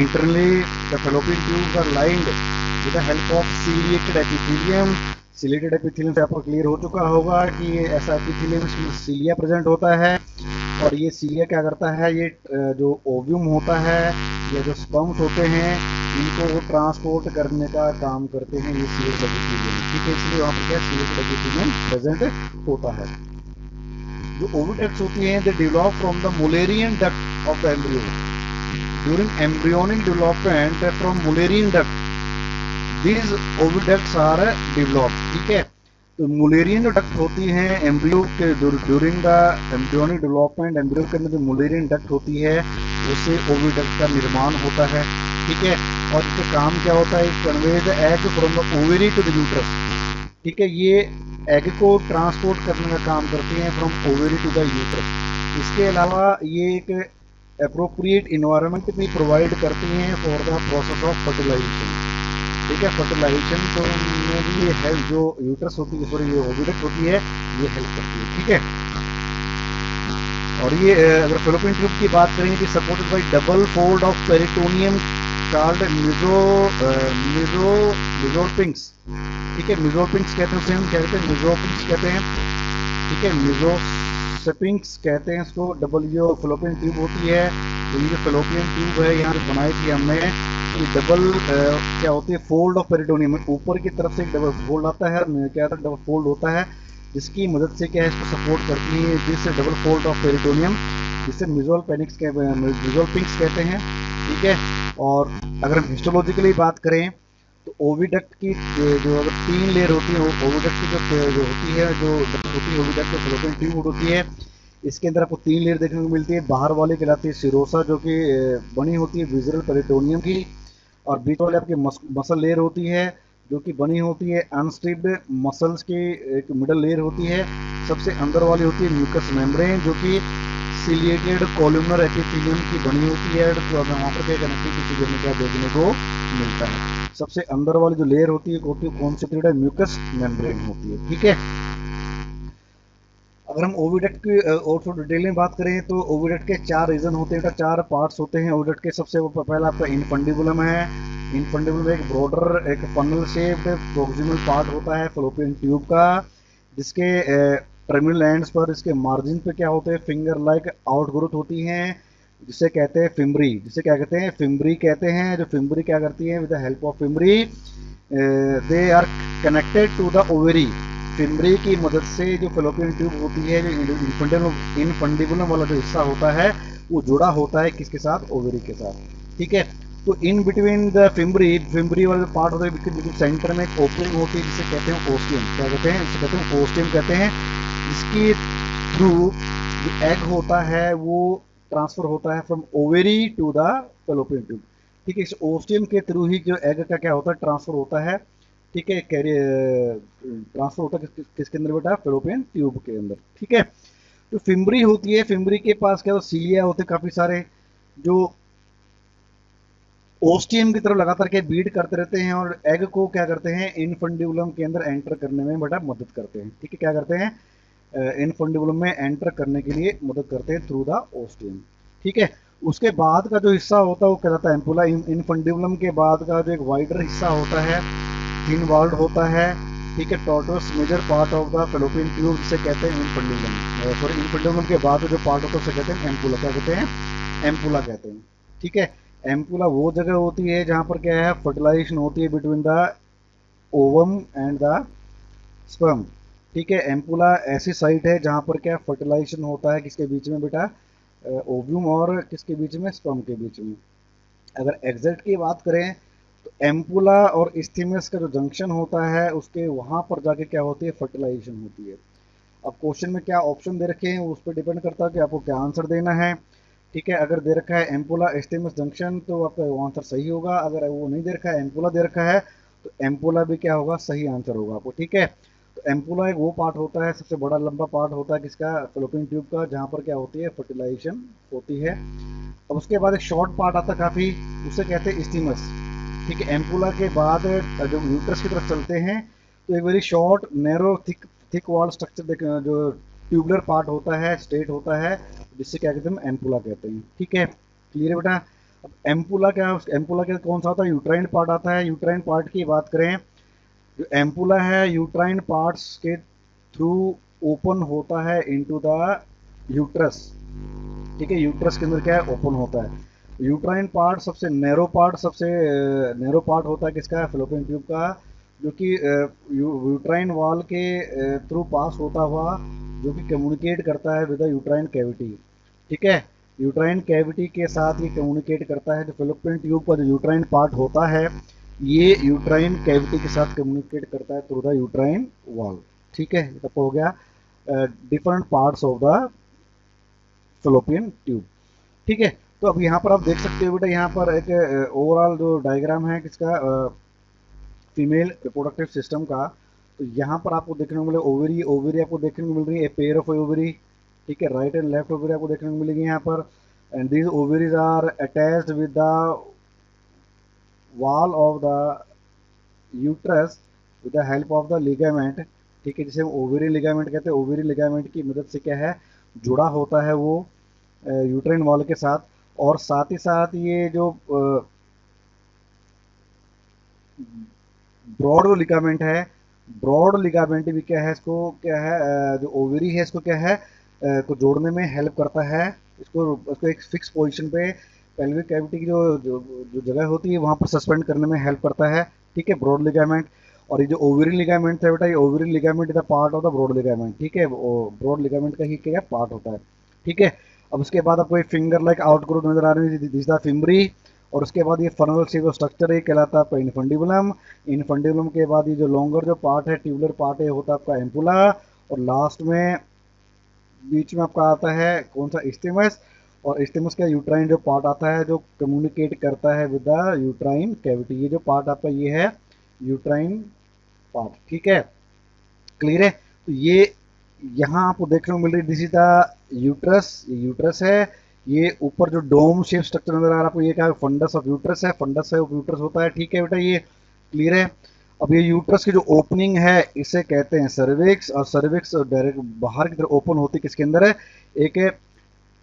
Internally the fallopian tubes are lined with the help of ciliated epithelium. Ciliated epithelium से आपको क्लियर हो चुका होगा कि ये ऐसा एपिथेलियम इसमें सीलिया प्रेजेंट होता है, और ये सीलिया क्या करता है, ये जो ओव्यूम होता है या जो स्पर्म्स होते हैं इनको वो ट्रांसपोर्ट करने का काम करते हैं ये सिलिएटेड एपिथेलियम। ठीक है, इसलिए वहाँ पर क्या सिलिएटेड एपिथेलियम प्रेजेंट होता है। जो ओविडक्ट्स होती हैं they develop from the Mullerian duct of the embryo during embryonic development from Mullerian duct these oviducts are develop. ठीक है, तो मुलेरियन जो डक्ट होती हैं एम्ब्रियो के during the embryonic development, embryo के अंदर जो मुलेरियन डक्ट होती है उससे ओविडक्ट का निर्माण होता है। ठीक है, और इसका काम क्या होता है, convey the egg from the ovary to the uterus. ठीक है, ये एग को ट्रांसपोर्ट करने का काम करती हैं from ovary to the uterus. इसके अलावा ये एक अप्रोप्रिएट इन्वायरमेंट भी प्रोवाइड करती हैं for the process of fertilization. ठीक है, फर्टिलाइजेशन तो में भी ये हेल्प जो यूट्रस होती है, सॉरी ये ओविडक्ट होती है, ये हेल्प करती है। ठीक है, और ये अगर फेलोपियन ट्यूब की बात करें कि supported by double fold of peritoneum called mesosalpinx. ठीक है, मिजोपिंक्स कहते हैं उसे, हम कहते हैं मिजोपिंक्स कहते हैं। ठीक है, मिजोसेपिंक्स कहते हैं इसको। डबल जो फेलोपियन ट्यूब होती है, तो ये जो फेलोपियन ट्यूब है यहाँ बनाई थी हमने, ये डबल क्या होती है, फोल्ड ऑफ पेरिटोनियम, ऊपर की तरफ से एक डबल फोल्ड आता है, क्या था डबल फोल्ड होता है, जिसकी मदद से क्या है इसको सपोर्ट करती है जिससे डबल फोल्ड ऑफ पेरिटोनियम, जिससे मिजोपिंक्स कहते हैं। ठीक है, और अगर हम हिस्टोलॉजिकली बात करें तो ओविडक्ट की जो अगर 3 लेयर होती है, ओविडक्ट की जो होती है, जो होती है ओविडक्ट जो फेलोपियन ट्यूब होती है, इसके अंदर आपको 3 लेयर देखने को मिलती है। बाहर वाली कहलाती है सिरोसा, जो कि बनी होती है विजरल पेरिटोनियम की, और बीच वाले आपकी मसल लेयर होती है जो कि बनी होती है अनस्ट्रिप्ड मसल्स की एक मिडल लेयर होती है। सबसे अंदर वाली होती है म्यूकस मेम्ब्रेन, जो कि सिलिएटेड कॉलमनर एपिथेलियम की बनी होती है। तो अब वहाँ पर क्या कनेक्टिव टिश्यू जैसे क्या देखने को मिलता है। सबसे अंदर वाली जो लेयर होती है कौन सी पीरियड है, म्यूकस मेम्ब्रेन होती है। ठीक है, अगर हम ओविडक्ट की और थोड़ी डिटेल में बात करें तो ओविडक्ट के 4 रीजन होते हैं, 4 पार्ट्स होते हैं ओविडक्ट के। सबसे पहला आपका इनफंडिबुलम है। इनफंडिबुलम एक ब्रॉडर एक फनल शेप्ड प्रोक्सिमल पार्ट होता है फलोपियन ट्यूब का, जिसके टर्मिनल एंड्स पर इसके मार्जिन पे क्या होते हैं, फिंगर लाइक आउटग्रोथ होती हैं, जिसे कहते हैं फिम्बरी। जिसे क्या कहते हैं, फिम्बरी कहते हैं। जो फिम्बरी क्या करती है, with the help of fimbriae they are connected to the ovary. Fimbriae की मदद से जो फलोपियन ट्यूब होती है, जो इनफंडिबुलम वाला जो हिस्सा होता है वो जुड़ा होता है किसके साथ, ओवरी के साथ। ठीक है, तो इन बिटवीन द फिम्बरी वाला जो पार्ट होता है बिल्कुल सेंटर में एक ओपनिंग होती है जिसे कहते हैं ओस्टियम। क्या कहते हैं, इसे कहते हैं ओस्टियम कहते हैं, जिसके थ्रू जो एग होता है वो ट्रांसफर होता है from ovary to the fallopian tube. ठीक है, इस ओस्टियम के थ्रू ही जो एग का क्या होता है, ट्रांसफर होता है। ठीक है, ट्रांसफर होता है किसके अंदर बेटा, फलोपियन ट्यूब के अंदर। ठीक है, तो फिम्बरी होती है, फिम्बरी के पास क्या सीलिया होते हैं काफी सारे, जो ओस्टियम की तरफ लगातार के बीट करते रहते हैं और एग को क्या करते हैं, इनफंडिबुलम के अंदर एंटर करने में बेटा मदद करते हैं। ठीक है, क्या करते हैं, इनफंडिबुलम में एंटर करने के लिए मदद करते हैं थ्रू द ओस्टियम। ठीक है, उसके बाद का जो हिस्सा होता है वो कहलाता है एम्पुला। इनफंडिबुलम के बाद का जो एक वाइडर हिस्सा होता है थिन वॉल्ड होता है। ठीक है, tortuous major part of the fallopian tube जिसे कहते हैं इनफंडिबुलम। सॉरी, इनफंडिबुलम के बाद जो पार्ट होता है उसे कहते हैं एम्पुला। क्या कहते हैं, एम्पुला कहते हैं। ठीक है, एम्पुला वो जगह होती है जहां पर क्या है, फर्टिलाइजेशन होती है between the ovum and the sperm. ठीक है, एम्पुला ऐसी साइट है जहां पर क्या फर्टिलाइजेशन होता है किसके बीच में बेटा, ओव्यूम और किसके बीच में, स्पर्म के बीच में। अगर एग्जैक्ट की बात करें तो एम्पुला और इस्थीमस का जो जंक्शन होता है उसके वहां पर जाके क्या होती है, फर्टिलाइजेशन होती है। अब क्वेश्चन में क्या ऑप्शन दे रखे हैं उस पर डिपेंड करता है कि आपको क्या आंसर देना है। ठीक है, अगर दे रखा है एम्पुला इस्थीमस जंक्शन तो आपका वो आंसर सही होगा। अगर वो नहीं दे रखा है, एम्पुला दे रखा है, तो एम्पुला भी क्या होगा, सही आंसर होगा आपको। ठीक है, तो एम्पुला एक वो पार्ट होता है, सबसे बड़ा लंबा पार्ट होता है किसका, फलोपियन ट्यूब का, जहाँ पर क्या होती है, फर्टिलाइजेशन होती है। अब उसके बाद एक शॉर्ट पार्ट आता है काफी, उसे कहते हैं इस्थीमस। ठीक है, एम्पुला के बाद जब यूट्रस की तरफ चलते हैं तो एक very short narrow thick wall structure जो ट्यूबुलर पार्ट होता है, स्टेट होता है, जिससे क्या कहते हैं, एम्पुला कहते हैं। ठीक है, क्लियर है बेटा। अब एम्पुला क्या, एम्पुला क्या कौन सा होता है, यूट्राइन पार्ट आता है। यूट्राइन पार्ट की बात करें, जो एम्पुला है यूट्राइन पार्ट्स के थ्रू ओपन होता है इनटू द यूट्रस। ठीक है, यूट्रस के अंदर क्या है, ओपन होता है। यूट्राइन पार्ट सबसे नैरो पार्ट, सबसे नैरो पार्ट होता है किसका, फलोपियन ट्यूब का, जो कि यूट्राइन वॉल के थ्रू पास होता हुआ जो कि कम्युनिकेट करता है विद द यूट्राइन कैविटी। ठीक है, यूट्राइन कैविटी के साथ ये कम्युनिकेट करता है। जो फलोपियन ट्यूब का जो यूट्राइन पार्ट होता है ये यूट्राइन कैविटी के साथ कम्युनिकेट करता है थ्रू द यूट्राइन वॉल। ठीक है, तब हो गया different parts of the fallopian tube. ठीक है, तो अब यहाँ पर आप देख सकते हो बेटा, यहाँ पर एक ओवरऑल जो डायग्राम है किसका, फीमेल रिप्रोडक्टिव सिस्टम का। तो यहाँ पर आपको देखने को मिले ओवरी, ओवरी आपको देखने को मिल रही है, पेयर ऑफ ओवरी। ठीक है, राइट एंड लेफ्ट ओवरी आपको देखने को मिलेगी यहाँ पर, and these ovaries are attached with the wall of the uterus with the help of the ligament. ठीक है, जिसे हम ओवरी लिगामेंट कहते हैं। ओवरी लिगामेंट की मदद से क्या है, जुड़ा होता है वो यूट्राइन वॉल के साथ। और साथ ही साथ ये जो ब्रॉड लिगामेंट है, ब्रॉड लिगामेंट भी क्या है, इसको क्या है, जो ओवरी है इसको क्या है, को जोड़ने में हेल्प करता है। इसको एक फिक्स पोजीशन पे पेल्विक कैविटी की जो जगह होती है वहां पर सस्पेंड करने में हेल्प करता है। ठीक है, ब्रॉड लिगामेंट। और ये जो ओवरी लिगामेंट है बेटा, ये ovary ligament is the part of the broad ligament. ठीक है, ब्रॉड लिगामेंट का ही क्या पार्ट होता है। ठीक है, अब उसके बाद आपको एक फिंगर लाइक आउटग्रोथ नजर आ रही है, दिस द फिम्बरी। और उसके बाद ये फनल से जो स्ट्रक्चर है कहलाता है आपका इनफंडिबुलम। इनफंडिबुलम के बाद ये जो लॉन्गर जो पार्ट है, ट्यूबुलर पार्ट है, होता है आपका एम्पुला। और लास्ट में बीच में आपका आता है कौन सा, इस्थीमस। और इस्थीमस का यूट्राइन जो पार्ट आता है जो कम्युनिकेट करता है विद द यूट्राइन कैविटी। ये जो पार्ट आपका ये है यूट्राइन पार्ट, ठीक है, क्लियर है। तो ये यहाँ आपको देखने को मिल रही, दिस इज द यूट्रस, ये यूट्रस है। ये ऊपर जो डोम शेप स्ट्रक्चर नजर आ रहा है आपको, ये क्या है, फंडस ऑफ यूट्रस है, फंडस ऑफ यूट्रस होता है, ठीक है बेटा, ये क्लियर है। अब ये यूट्रस की जो ओपनिंग है इसे कहते हैं सर्विक्स, और सर्विक्स डायरेक्ट बाहर की तरफ ओपन होती है, किसके अंदर है, एक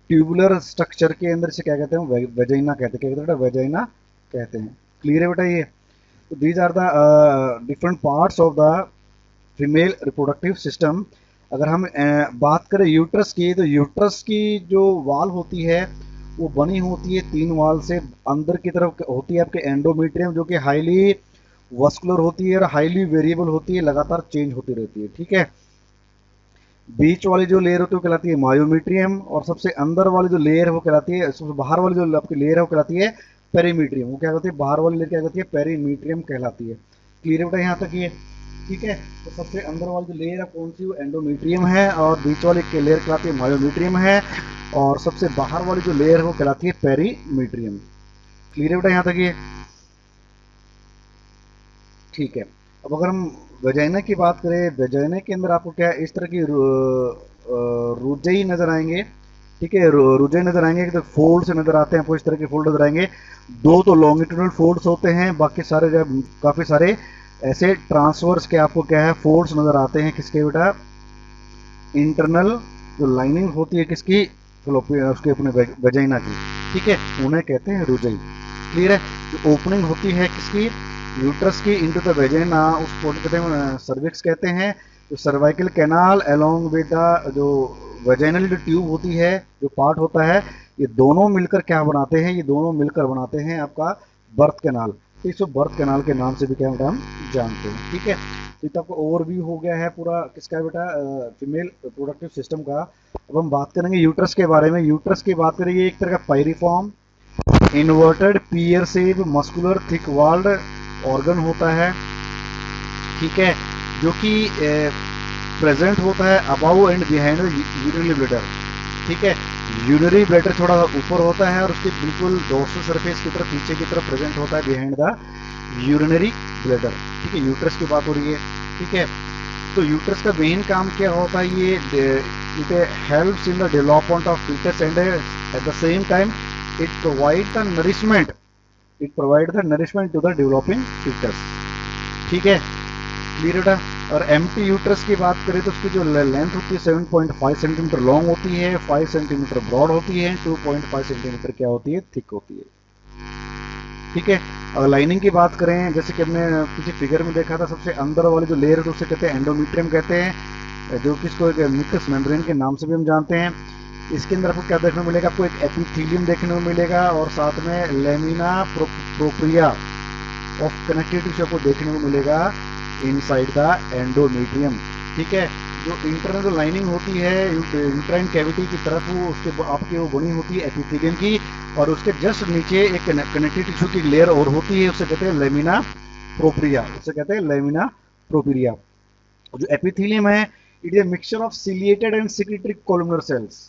ट्यूबुलर स्ट्रक्चर के अंदर, से क्या कहते हैं, वेजाइना कहते हैं, क्या कहते हैं बेटा, वेजाइना कहते हैं, क्लियर है बेटा ये। तो these are the different parts of the female reproductive system. अगर हम बात करें यूट्रस की, तो यूट्रस की जो वाल होती है वो बनी होती है 3 वाल से। अंदर की तरफ होती है आपके एंडोमेट्रियम, जो कि हाईली वस्कुलर होती है और हाईली वेरिएबल होती है, लगातार चेंज होती रहती है, ठीक है। बीच वाली जो लेयर होती है वो कहलाती है मायोमेट्रियम, और सबसे अंदर वाली जो लेयर है वो कहलाती है, सबसे बाहर वाली जो आपकी लेयर है वो कहलाती है पेरीमीट्रियम। वो क्या कहती है, बाहर वाली लेयर क्या कहती है, पेरीमीट्रियम कहलाती है, क्लियर बेटा यहाँ तक ये, ठीक है। तो सबसे अंदर वाली जो लेयर है कौन सी, वो एंडोमेट्रियम है, और बीच वाली की लेयर कहलाती है मायोमेट्रियम है, और सबसे बाहर वाली जो लेयर है वो कहलाती है पेरीमीट्रियम, क्लियर बेटा यहाँ तक ये, ठीक है। अब अगर हम वेजाइना की बात करें, वेजाइना के अंदर आपको क्या है, इस तरह की रुजई नजर आएंगे, ठीक है, रुजई नजर आएंगे, तो फोल्ड से नजर आते हैं आपको, इस तरह के फोल्ड नजर आएंगे। 2 तो लॉन्गिट्यूडनल फोल्ड्स होते हैं, बाकी सारे जब काफी सारे ऐसे ट्रांसवर्स के आपको क्या है, फोल्ड्स नजर आते हैं, किसके बेटा, इंटरनल जो लाइनिंग होती है किसकी, उसके अपने वेजाइना की, ठीक है, उन्हें कहते हैं रुजई, क्लियर है। जो ओपनिंग होती है किसकी, यूट्रस की इनटू द वेजाइना, उसको कहते हैं सर्विक्स कहते हैं। तो cervical canal along with the जो वेजाइनल जो ट्यूब होती है, जो पार्ट होता है, ये दोनों मिलकर क्या बनाते हैं, ये दोनों मिलकर बनाते हैं आपका बर्थ कैनाल, तो इसको बर्थ कैनाल के नाम से भी क्या बेटा हम जानते हैं, ठीक है। तो ये आपको ओवरव्यू हो गया है पूरा किसका बेटा, फीमेल रिप्रोडक्टिव सिस्टम का। अब हम बात करेंगे यूट्रस के बारे में। यूट्रस की बात करेंगे, एक तरह का piriform inverted pear shape muscular thick walled organ होता है, ठीक है, जो कि प्रेजेंट होता है above and behind urinary bladder, ठीक है। यूरिनरी ब्लैडर थोड़ा ऊपर होता है और उसके बिल्कुल डोर्सल सरफेस की तरफ पीछे की तरफ प्रेजेंट होता है बिहाइंड द यूरिनरी ब्लैडर, ठीक है। यूट्रस की बात हो रही है, ठीक है। तो यूट्रस का मेन काम क्या होता है, ये it helps in the development of foetus and at the same time it provide the nourishment, it provide the nourishment to the developing foetus, ठीक है, क्लियर बेटा। और एम्प्टी यूट्रस की बात करें तो उसकी जो लेंथ होती है 7.5 सेंटीमीटर लॉन्ग होती है, 5 सेंटीमीटर ब्रॉड होती है, 2.5 सेंटीमीटर क्या होती है, थिक होती है, ठीक है। और लाइनिंग की बात करें, जैसे कि हमने किसी फिगर में देखा था, सबसे अंदर वाली जो लेयर है तो उसे कहते हैं एंडोमेट्रियम कहते हैं, जो कि इसको एक म्यूकस मेम्ब्रेन के नाम से भी हम जानते हैं। इसके अंदर आपको क्या देखने को मिलेगा, आपको एक एपिथेलियम देखने को मिलेगा, और साथ में lamina propria of connective tissue आपको देखने को मिलेगा इनसाइड द एंडोमेट्रियम, ठीक है। जो इंटरनल जो लाइनिंग होती है यूट्राइन कैविटी की तरफ, वो उसके आपकी वो बनी होती है एपिथेलियम की, और उसके जस्ट नीचे एक कनेक्टिव टिश्यू की लेयर और होती है, उसे कहते हैं लेमिना प्रोप्रिया, उसे कहते हैं लेमिना प्रोप्रिया। जो एपिथेलियम है, it is a mixture of ciliated and secretory columnar cells,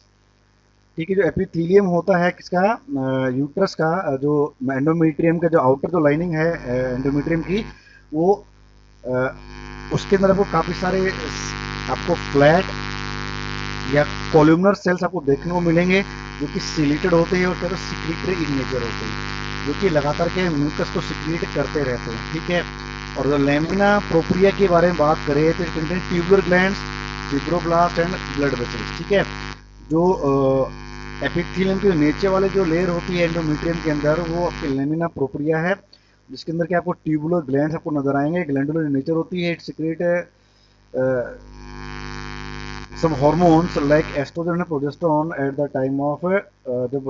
ठीक है। जो एपिथेलियम होता है किसका, यूट्रस का, जो एंडोमेट्रियम का जो आउटर जो लाइनिंग है एंडोमेट्रियम की, वो उसके अंदर आपको काफ़ी सारे आपको फ्लैट या कोलुमनर सेल्स आपको देखने को मिलेंगे, जो कि सिलेटेड होते हैं और क्या सिक्रीटरी इन नेचर होते हैं, जो कि लगातार के म्यूकस को सिक्रीट करते रहते हैं, ठीक है। और जो लेमिना प्रोप्रिया के बारे में बात करें तो it tubular glands, fibroblast and blood vessels, ठीक है। जो एपिथेलियम के नीचे वाले जो लेयर होती है एंडोमेट्रियम के अंदर, वो आपके लेमिना प्रोप्रिया है, जिसके अंदर क्या आपको ट्यूबुलर ग्लैंड्स आपको नजर आएंगे, ग्लैंडुलर नेचर होती है, it secrete some hormones like oestrogen and progesterone at the time of, जब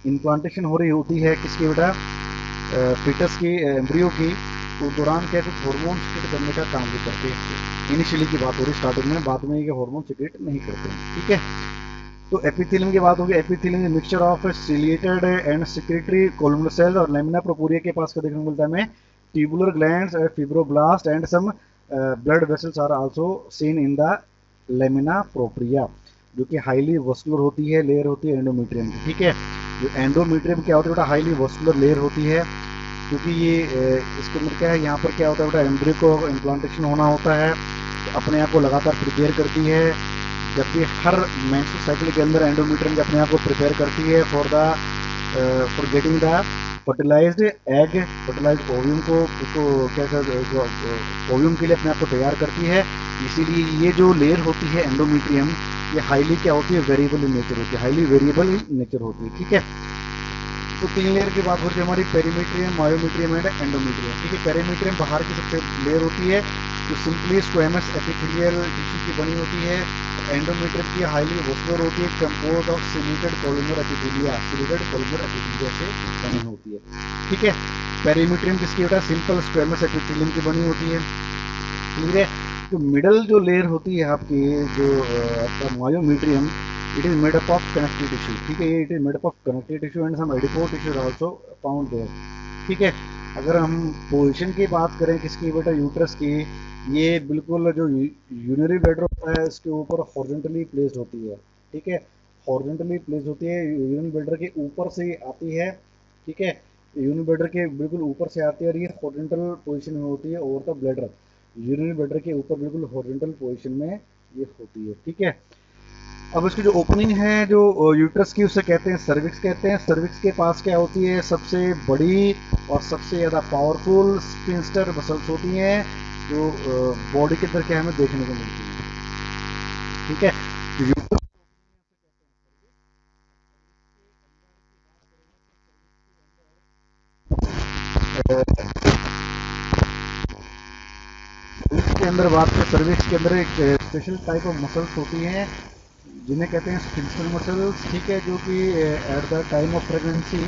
इम्प्लांटेशन हो रही होती है किसकी बेटा, फीटस की, एम्ब्रियो की, तो दौरान क्या कुछ हार्मोन सिक्रेट करने का काम भी करते हैं। इनिशियली की बात हो रही स्टार्टिंग में, बाद में ये हार्मोन सिक्रेट नहीं करते हैं, ठीक है। तो एपिथेलियम की बात होगी, epithelium mixture of ciliated and secretory columnar cell, और लेमिना प्रोपोरिया के पास क्या देखने को मिलता है हमें, tubular glands, fibroblast and some blood vessels are also seen in the lamina propria, जो कि हाईली वस्कुलर होती है, लेयर होती है एंडोमेट्रियम की, ठीक है। जो एंडोमेट्रियम क्या होता है बेटा, हाईली वस्कुलर लेयर होती है, क्योंकि ये इसके अंदर क्या है, यहाँ पर क्या होता है बेटा, एम्ब्रियो को इम्प्लांटेशन होना होता है, तो अपने आप को लगातार प्रिपेयर करती है। जब भी हर मेंस्ट्रुअल साइकिल के अंदर एंडोमेट्रियम अपने आप को प्रिपेयर करती है for getting the fertilized egg, fertilized ovum को क्या कहते, ओव्यूम के लिए अपने आप को तैयार करती है। इसीलिए ये जो लेयर होती है एंडोमेट्रियम, ये हाईली क्या होती है, वेरिएबल इन नेचर होती है, हाईली वेरिएबल इन नेचर होती है। ठीक है, तो 3 लेयर की बात होती है हमारी, पेरीमेट्रियम, मायोमेट्रियम एंड एंडोमेट्रियम। ठीक है, पेरीमेट्रियम बाहर की सबसे लेयर होती है जो सिंपली स्क्वेमस एपिथेलियल टिश्यू की बनी होती है। एंडोमेट्रियम की हाईली वस्कुलर होती है, compose of ciliated columnar epithelia, ciliated columnar epithelia से बनी होती है। ठीक है, पेरीमेट्रियम किसकी होता है, सिंपल स्क्वेमस एपिथेलियम की बनी होती है। ठीक है, तो मिडल जो लेयर होती है आपकी, जो आपका myometrium, it is made up of connective tissue. ठीक है, ये it is made up of connective tissue and some adipose tissue also found there. ठीक है, अगर हम पोजीशन की बात करें किसकी बेटा, यूट्रस की, ये बिल्कुल जो यूरिनरी ब्लैडर होता है इसके ऊपर हॉरिजॉन्टली प्लेस्ड होती है। ठीक है, हॉरिजॉन्टली प्लेस्ड होती है, यूरिनरी ब्लैडर के ऊपर से आती है। ठीक है, यूरिनरी ब्लैडर के बिल्कुल ऊपर से आती है और ये हॉरिजॉन्टल पोजीशन में होती है over the bladder, urinary bladder के ऊपर बिल्कुल हॉरिजॉन्टल पोजीशन में ये होती है। ठीक है, अब इसकी जो ओपनिंग है जो यूट्रस की, उसे कहते हैं सर्विक्स कहते हैं। सर्विक्स के पास क्या होती है, सबसे बड़ी और सबसे ज़्यादा पावरफुल स्पिंस्टर मसल्स होती हैं जो बॉडी के अंदर क्या हमें देखने को मिलती है। ठीक है, तो यूट्रस के अंदर बात करें, सर्विक्स के अंदर एक स्पेशल टाइप ऑफ मसल्स होती हैं जिन्हें कहते हैं स्पिंस्टर मसल्स। ठीक है, जो कि eight the time of pregnancy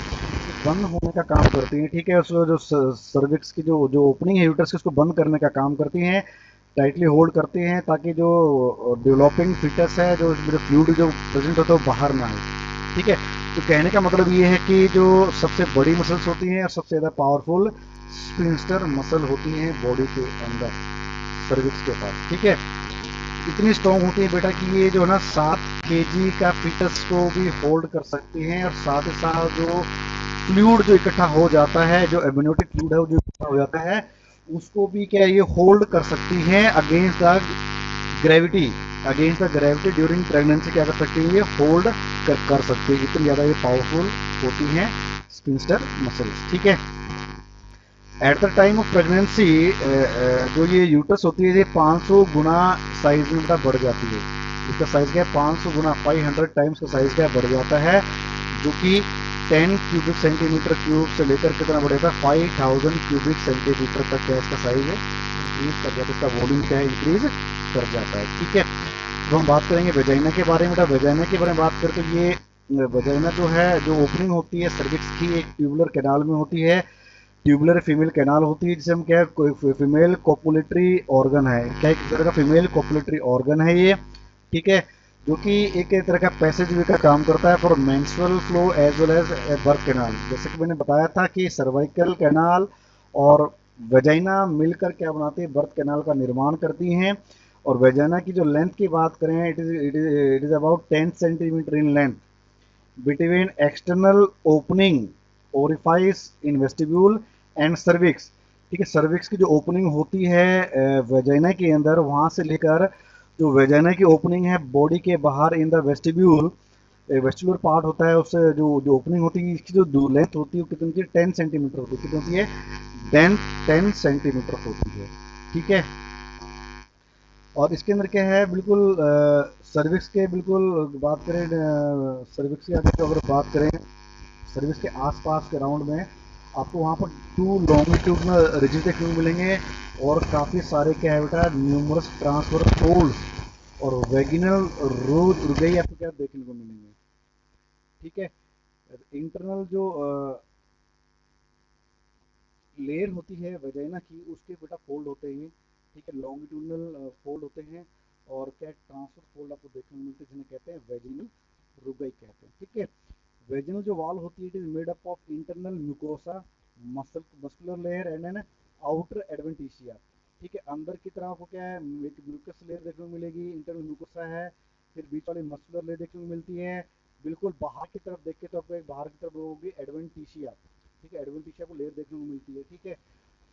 बंद होने का काम करती हैं। ठीक है, उसको जो सर्विक्स की जो जो ओपनिंग है यूट्रस की, उसको बंद करने का काम करती हैं, टाइटली होल्ड करती हैं, ताकि जो डेवलपिंग फिटस है, जो फ्लूइड जो प्रेजेंट होता है वो बाहर ना आए। ठीक है, तो कहने का मतलब ये है कि जो सबसे बड़ी मसल्स होती हैं और सबसे ज़्यादा पावरफुल स्पिंस्टर मसल होती हैं बॉडी के अंदर सर्विक्स के पास। ठीक है, इतनी स्ट्रॉन्ग होती है बेटा कि ये जो है ना 7 kg का फीटस को भी होल्ड कर सकती हैं, और साथ ही साथ जो फ्लूइड जो इकट्ठा हो जाता है, जो एमनियोटिक फ्लूइड है वो जो इकट्ठा हो जाता है, उसको भी क्या ये होल्ड कर सकती हैं against the gravity, against the gravity during pregnancy क्या कर सकती है, ये होल्ड कर सकती है। इतनी ज़्यादा ये पावरफुल होती हैं स्पिंस्टर मसल्स। ठीक है, eight the time of pregnancy जो ये यूट्रस होती है ये 500 गुना साइज में बढ़ जाती है। इसका साइज क्या है, 500 गुना, 500 टाइम्स का साइज क्या बढ़ जाता है, जो कि 10 क्यूबिक सेंटीमीटर क्यूब से लेकर कितना बढ़ेगा, 5000 क्यूबिक सेंटीमीटर तक क्या इसका साइज इंक्रीज कर जाता है, इसका वॉल्यूम क्या है इंक्रीज कर जाता है। ठीक है, तो हम बात करेंगे वेजाइना के बारे में। वेजाइना के बारे में बात करते ये वेजाइना जो है, जो ओपनिंग होती है सर्विक्स की, एक ट्यूबुलर कैनाल में होती है, ट्यूबुलर फीमेल कैनाल होती है, जिसे हम क्या है, फीमेल कोपुलेटरी ऑर्गन है, क्या एक तरह का फीमेल कोपुलेटरी ऑर्गन है ये। ठीक है, जो कि एक तरह का पैसेज वे का काम करता है for menstrual flow as well as birth canal. जैसे कि मैंने बताया था कि सर्वाइकल कैनाल और वेजाइना मिलकर क्या बनाती है, बर्थ कैनाल का निर्माण करती हैं। और वेजाइना की जो लेंथ की बात करें, it is about 10 centimetre in length between external opening orifice in vestibule and cervix. ठीक है, सर्विक्स की जो ओपनिंग होती है वेजाइना के अंदर, वहाँ से लेकर जो वेजाइना की ओपनिंग है बॉडी के बाहर in the vestibule, vestibular part होता है, उससे जो जो ओपनिंग होती है, इसकी जो लेंथ होती है वो कितनी होती है, 10 सेंटीमीटर होती है। कितनी होती है, 10 सेंटीमीटर होती है। ठीक है, और इसके अंदर क्या है, बिल्कुल सर्विक्स के बिल्कुल बात करें, सर्विक्स की अगर बात करें, सर्विस के आसपास के राउंड में आपको वहाँ पर 2 लॉन्गिट्यूडनल रिजिड देखने को मिलेंगे, और काफ़ी सारे क्या है बेटा, न्यूमरस ट्रांसफर होल्स और वेगिनल रोज रुगई आपको क्या देखने को मिलेंगे। ठीक है, इंटरनल जो लेयर होती है वेजाइना की, उसके बेटा फोल्ड होते हैं। ठीक है, लॉन्गिट्यूडनल फोल्ड होते हैं, और क्या ट्रांसफर फोल्ड आपको देखने को मिलते हैं, जिन्हें कहते हैं वेजिनल रुगई कहते हैं। ठीक है, वेजिनल जो वॉल होती है, it is made up of internal mucosa, muscular layer and an outer adventitia. ठीक है, अंदर की तरफ आपको क्या है, एक म्यूकस लेयर देखने को मिलेगी, इंटरनल म्यूकोसा है, फिर बीच वाली मस्कुलर लेयर देखने को मिलती है। बिल्कुल बाहर की तरफ देखे तो आपको एक बाहर की तरफ होगी एडवेंटिशिया। ठीक है, एडवेंटिशिया को लेयर देखने को मिलती है। ठीक है,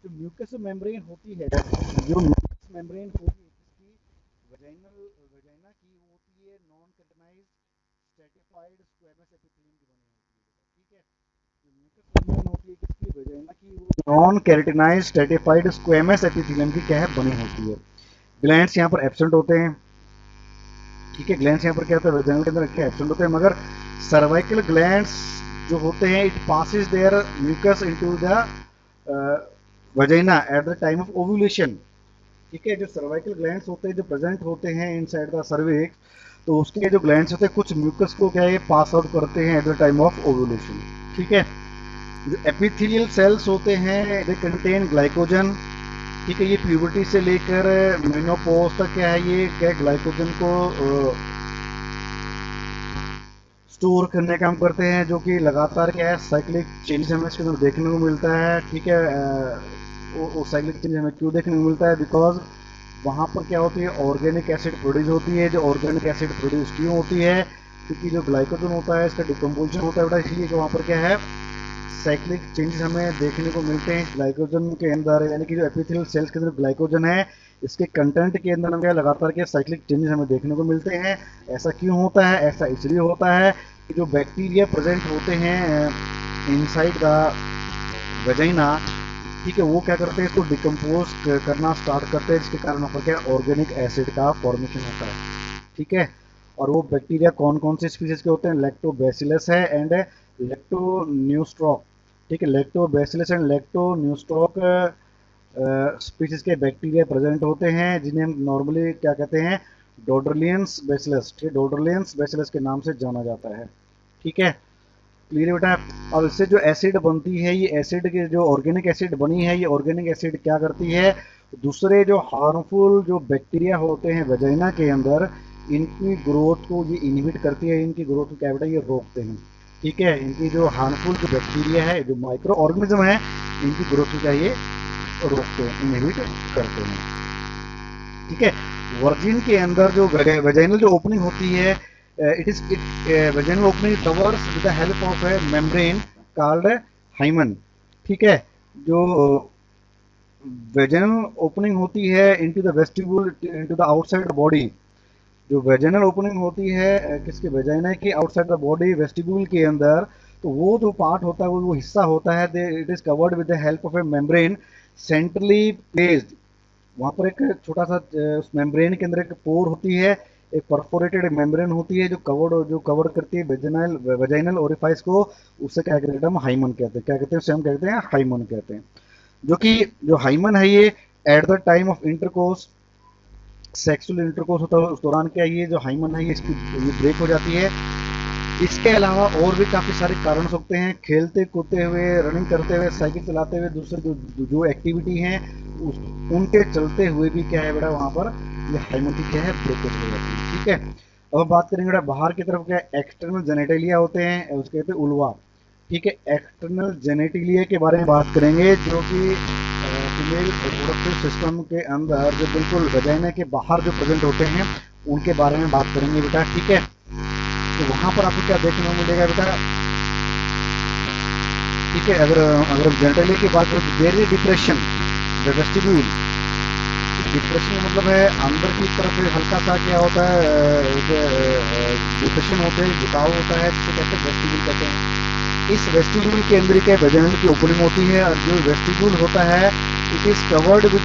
जो म्यूकस मेम्ब्रेन होती है, जो म्यूकस मेम्ब्रेन होती है जिसकी वजाइना की होती है नॉन कैटनाइज्ड स्ट्रेटिफाइड स्क्वेमस एपिथेलियम की बनी होती है। ठीक है, जो म्यूकस मेम्ब्रेन होती है किसकी, वजाइना की, वो non keratinised stratified squamous epithelium की क्या है, बनी होती है। ग्लैंड्स यहाँ पर एब्सेंट होते हैं। ठीक है, ग्लैंड्स यहाँ पर क्या होता है, वजाइना के अंदर क्या एब्सेंट होते हैं, मगर सर्वाइकल ग्लैंड्स जो होते हैं, it passes their mucus into the vagina at the time of ovulation. ठीक है, जो सर्वाइकल ग्लैंड्स होते हैं जो प्रेजेंट होते हैं इनसाइड द सर्विक्स, तो उसके जो ग्लैंड्स होते हैं कुछ म्यूकस को क्या है पास आउट करते हैं eight the time of ovulation. ठीक है, जो एपिथेलियल सेल्स होते हैं दे कंटेन ग्लाइकोजन। ठीक है, ये प्यूबर्टी से लेकर मेनोपॉज तक क्या है, ये क्या ग्लाइकोजन को स्टोर करने का काम करते हैं, जो कि लगातार क्या है साइक्लिक चेंज हमें इसके अंदर देखने को मिलता है। ठीक है, वो साइक्लिक चेंज हमें क्यों देखने को मिलता है, बिकॉज वहाँ पर क्या होती है ऑर्गेनिक एसिड प्रोड्यूस होती है। जो ऑर्गेनिक एसिड प्रोड्यूस क्यों होती है, क्योंकि जो ग्लाइकोजन होता है इसका डिकम्पोजिशन होता है बेटा, इसलिए जो वहाँ पर क्या है साइक्लिक चेंजेस हमें देखने को मिलते हैं ग्लाइकोजन के अंदर, यानी कि जो एपिथेलियल सेल्स के अंदर ग्लाइकोजन है इसके कंटेंट के अंदर क्या लगातार क्या साइक्लिक चेंजेस हमें देखने को मिलते हैं। ऐसा क्यों होता है, ऐसा इसलिए होता है कि जो बैक्टीरिया प्रेजेंट होते हैं इनसाइड द वजाइना, ठीक है, वो क्या करते हैं इसको डिकम्पोज करना स्टार्ट करते हैं, जिसके कारण वहाँ पर क्या ऑर्गेनिक एसिड का फॉर्मेशन होता है। ठीक है, और वो बैक्टीरिया कौन कौन से स्पीसीज के होते हैं, लैक्टोबैसिलस है एंड लैक्टोन्यूस्ट्रॉक। ठीक है, लैक्टोबैसिलस एंड लैक्टोन्यूस्ट्रॉक स्पीसीज के बैक्टीरिया प्रेजेंट होते हैं, जिन्हें हम नॉर्मली क्या कहते हैं डोडरलियंस बैसिलस। ठीक है, डोडरलियंस बैसिलस के नाम से जाना जाता है। ठीक है, क्लियर बेटा। और इससे जो एसिड बनती है, ये एसिड के जो ऑर्गेनिक एसिड बनी है, ये ऑर्गेनिक एसिड क्या करती है, दूसरे जो हार्मफुल जो बैक्टीरिया होते हैं वेजाइना के अंदर, इनकी ग्रोथ को ये इनहिबिट करती है, इनकी ग्रोथ को क्या बेटा ये रोकते हैं। ठीक है, इनकी जो हार्मफुल जो बैक्टीरिया है, जो माइक्रो ऑर्गेनिज्म है, इनकी ग्रोथ को क्या ये रोकते हैं, इनहिबिट करते हैं। ठीक है, वर्जिन के अंदर जो वेजाइनल जो ओपनिंग होती है, vaginal opening covers with the help of a membrane called hymen। ठीक है, जो वेजिनल ओपनिंग होती है into the vestibule into the outside body, जो वेजिनल ओपनिंग होती है किसके वेजाइना की आउटसाइड द बॉडी वेस्टिब्यूल के अंदर, तो वो जो पार्ट होता है वो हिस्सा होता है, it is covered with the help of A membrane centrally placed. वहाँ पर एक छोटा सा उस मेम्ब्रेन के अंदर एक पोर होती है, एक परफोरेटेड मेम्ब्रेन होती है जो कवर करती है वेजाइनल ओरिफाइस को, उससे क्या कहते हैं हम हाइमन कहते हैं। क्या कहते हैं उसे हम कहते हैं हाइमन कहते हैं। जो कि जो हाइमन है ये eight the time of intercourse, sexual intercourse होता है उस दौरान क्या ये जो हाइमन है ये ब्रेक हो जाती है। इसके अलावा और भी काफ़ी सारे कारण हो सकते हैं, खेलते कूदते हुए, रनिंग करते हुए, साइकिल चलाते हुए, दूसरे जो एक्टिविटी हैं उनके चलते हुए भी क्या है बेटा वहाँ पर ये हाइमन की क्या है ब्रेकेज हो जाती है। ठीक है, अब हम बात करेंगे बेटा बाहर की तरफ क्या एक्सटर्नल जेनेटिलिया होते हैं, उसके कहते हैं उल्वा। ठीक है, एक्सटर्नल जेनेटिलिया के बारे में बात करेंगे, जो कि फीमेल रिप्रोडक्टिव सिस्टम के अंदर जो बिल्कुल वजाइना के बाहर जो प्रेजेंट होते हैं उनके बारे में बात करेंगे बेटा। ठीक है, तो वहां पर आपको क्या देखने को मिलेगा बेटा। ठीक है, अगर जेनेटली की बात करें, there is depression the vestibule. Depression मतलब है अंदर की तरफ हल्का सा क्या होता है डिप्रेशन होते हैं, झुकाव होता है, जिसको कहते हैं वेस्टिब्यूल कहते हैं। इस वेस्टिब्यूल के अंदर क्या वेजाइनल की ओपनिंग होती है, और जो वेस्टिब्यूल होता है it is covered with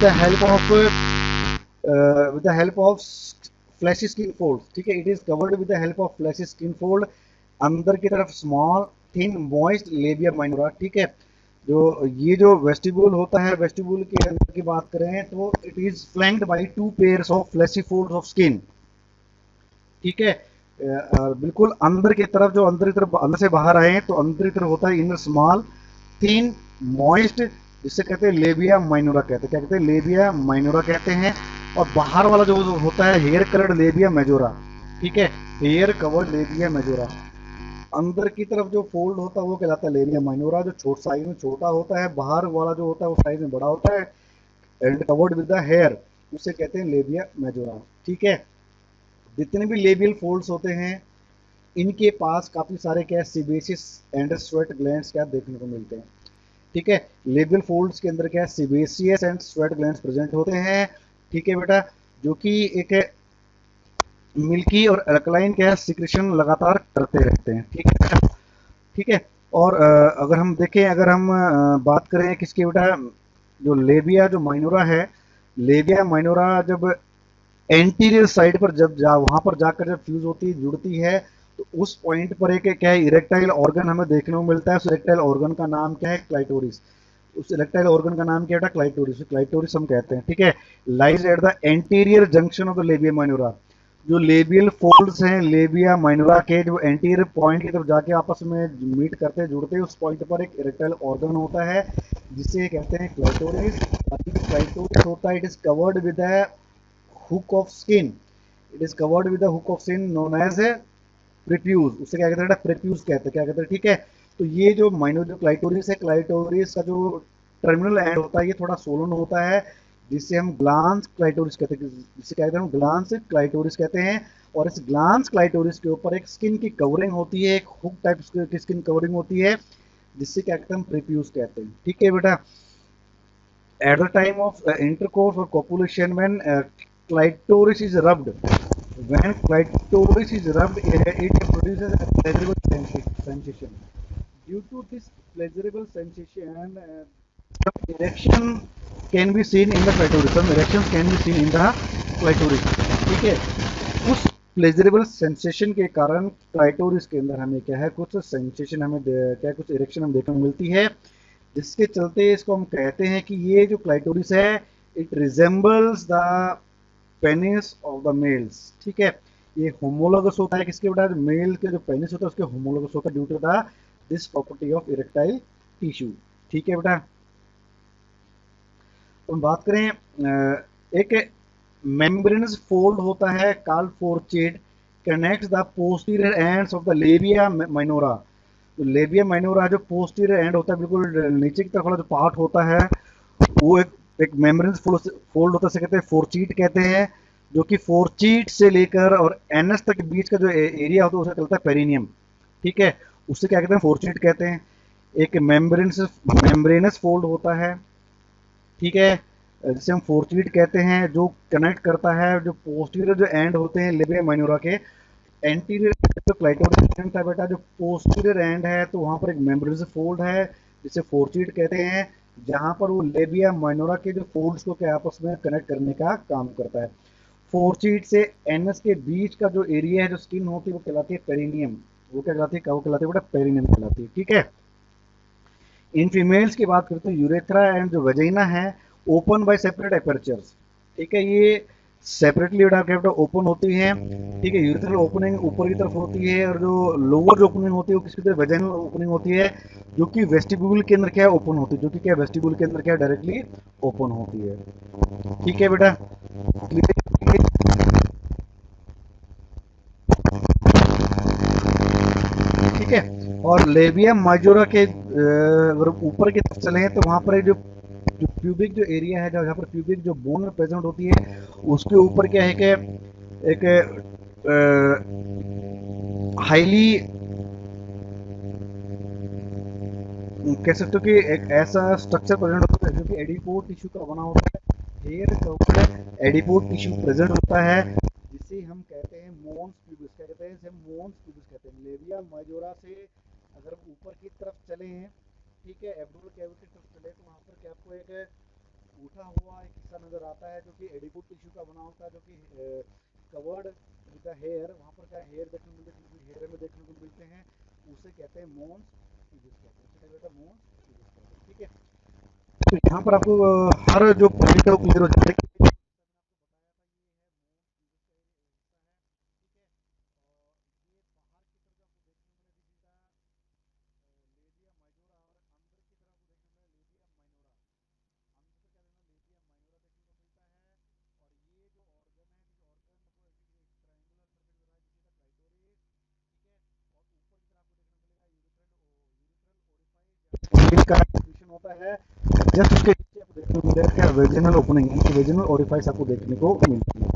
the help of fleshy skin fold. ठीक है, it is covered with the help of fleshy skin fold, अंदर की तरफ small thin moist labia minora. ठीक है, जो ये जो वेस्टिब्यूल होता है, वेस्टिब्यूल के अंदर की बात करें तो it is flanked by 2 pairs of fleshy folds of skin. ठीक है, बिल्कुल अंदर की तरफ जो अंदर की तरफ अंदर से बाहर आए तो अंदर की तरफ होता है इनर स्मॉल थिन मॉइस्ट, जिससे कहते हैं लेबिया माइनोरा कहते हैं। क्या कहते हैं, लेबिया माइनोरा कहते हैं। और बाहर वाला जो होता है हेयर कवर्ड लेबिया मेजोरा। ठीक है, हेयर कवर्ड लेबिया मेजोरा। अंदर की तरफ जो फोल्ड होता है वो कहलाता है लेबिया माइनोरा, जो छोटा साइज में छोटा होता है, बाहर वाला जो होता है वो साइज में बड़ा होता है and covered with the hair, उसे कहते हैं लेबिया मेजोरा। ठीक है, जितने भी लेबियल फोल्ड्स होते हैं इनके पास काफी सारे क्या सेबेसियस एंड स्वेट ग्लैंड्स क्या देखने को मिलते हैं। ठीक है। लेबियल फोल्ड्स के अंदर क्या है, sebaceous and sweat glands present होते हैं, ठीक है बेटा, जो कि एक मिल्की और अल्कलाइन क्या है, सिक्रेशन लगातार करते रहते हैं, ठीक है बेटा, ठीक है। और अगर हम देखें, अगर हम बात करें किसकी बेटा, जो लेबिया जो माइनोरा है, लेबिया माइनोरा जब एंटीरियर साइड पर जब वहां पर जाकर जब फ्यूज होती है, जुड़ती है, तो उस पॉइंट पर एक क्या है, इरेक्टाइल ऑर्गन हमें देखने को मिलता है। उस इरेक्टाइल ऑर्गन का नाम क्या है, क्लाइटोरिस। उस इरेक्टाइल ऑर्गन का नाम क्या है, क्लाइटोरिस, क्लाइटोरिस हम कहते हैं, ठीक है। Lies at the anterior junction of the labia minora. जो लेबियल फोल्ड्स हैं लेबिया माइनोरा के, जो एंटीरियर पॉइंट की तरफ जाके आपस में मीट करते जुड़ते हैं, उस पॉइंट पर एक इरेक्टाइल ऑर्गन होता है जिसे कहते हैं क्लाइटोरिस। क्लाइटोरिस होता है, it is covered with hook of skin, it is covered with hook of skin known as a prepuce. उसे क्या कहते हैं, प्रीफ्यूज कहते हैं, क्या कहते हैं, ठीक है। तो ये जो माइनर जो क्लाइटोरिस है, क्लाइटोरिस का जो टर्मिनल एंड होता है ये थोड़ा सोलन होता है, जिससे हम ग्लांस क्लाइटोरिस कहते हैं, जिसे क्या कहते हैं, हम ग्लांस क्लाइटोरिस कहते हैं। और इस ग्लांस क्लाइटोरिस के ऊपर एक स्किन की कवरिंग होती है, एक हुक टाइप की स्किन कवरिंग होती है, जिससे क्या कहते हैं, हम प्रीफ्यूज कहते हैं, ठीक है बेटा। At the time of intercourse or copulation, when clitoris is rubbed, when clitoris is rubbed, it produces a pleasurable sensation. Due to this pleasurable sensation, some erection can be seen in the clitoris. Some erections can be seen in the clitoris. ठीक है। उस pleasurable sensation के कारण clitoris के अंदर हमें क्या है, कुछ सेंसेशन हमें क्या कुछ इरेक्शन हमें देखने को मिलती है, जिसके चलते इसको हम कहते हैं कि ये जो क्लाइटोरिस है, it resembles the penis of the mails, ठीक है। ये होमोलोगस होता है किसके बेटा, मेल के जो पेनिस होता है उसके होमोलोगस होता है due to the this property of erectile tissue, ठीक है बेटा। तो हम बात करें, एक मेम्ब्रेनस फोल्ड होता है called fourchette, connects the posterior ends of the labia minora. तो लेबिया माइनोरा जो पोस्टीरियर एंड होता है, बिल्कुल नीचे की तरफ वाला जो पार्ट होता है, वो एक मेम्ब्रेनस फोल्ड होता है, कहते हैं फोर्चीट कहते हैं, जो कि फोर्चीट से लेकर और एनएस तक के बीच का जो एरिया होता है उसे कहता है पेरिनियम, ठीक है। उससे क्या कहते हैं, फोर्चीट कहते हैं। एक मेम्ब्रेनस फोल्ड होता है, ठीक है, जिसे हम फोर्चीट कहते हैं, जो कनेक्ट करता है जो पोस्टीरियर जो एंड होते हैं लेबिया माइनोरा के, एंटीरियर जो क्लाइटोरिस एंड था बेटा, जो पोस्टीरियर एंड है, तो वहां पर एक मेम्ब्रेनस फोल्ड है जिसे फोर्चीट कहते हैं, जहां पर वो लेबिया माइनोरा के जो फोल्ड्स को क्या आपस में कनेक्ट करने का काम करता है। फोर्चीट से एनएस के बीच का जो एरिया है, जो स्किन होती है, वो कहलाती है पेरिनियम। वो क्या कहलाती है, वो कहलाती है बेटा पेरिनियम कहलाती है, ठीक है। इन फीमेल्स की बात करते हैं, यूरेथ्रा एंड जो वेजाइना है ओपन बाय सेपरेट एपर्चर्स, ठीक है, ये सेपरेटली बेटा ओपन होती है, ठीक है। यूरेथ्रल ओपनिंग ऊपर की तरफ होती है, और जो लोअर जो ओपनिंग होती है वो किसकी तरफ, वेजाइनल ओपनिंग होती है, जो कि वेस्टिब्यूल के अंदर क्या ओपन होती है, जो कि क्या वेस्टिब्यूल के अंदर क्या डायरेक्टली ओपन होती है, ठीक है बेटा। ठीक है। और लेबिया माइजोरा के अगर ऊपर की तरफ चले तो वहां पर जो जो प्यूबिक जो एरिया है, जहाँ पर प्यूबिक जो बोन प्रेजेंट होती है, उसके ऊपर क्या है कि एक हाईली कह सकते हो कि एक ऐसा स्ट्रक्चर प्रेजेंट होता है जो कि एडिपोड टिश्यू का बना होता है, हेयर का ऊपर एडिपोड टिश्यू प्रेजेंट होता है, जिसे हम कहते हैं मोन्स प्यूबिस, क्या कहते हैं, इसे मोन्स प्यूबिस कहते हैं। लेबिया माइजोरा से अगर ऊपर की तरफ चले हैं, ठीक है, एब्डोमिनल कैविटी की तरफ चले, तो वहाँ पर क्या आपको एक उठा हुआ एक हिस्सा नजर आता है जो कि एडिपोड टिश्यू का बना होता है, जो कि कवर्ड विद द हेयर, वहाँ पर क्या हेयर देखने को मिलते हैं, हेयर में देखने को मिलते हैं, उसे कहते हैं मोन्स प्यूबिस कहते हैं, बेटा मोन्स प्यूबिस कहते हैं, ठीक है। तो यहाँ पर आपको हर जो पॉइंट है वो क्लियर हो जाता है। का होता है जस्ट उसके नीचे आपको देखने को मिलेगा वेजिनल ओपनिंग, यानी वेजिनल ओरिफाइस आपको देखने को मिलती है।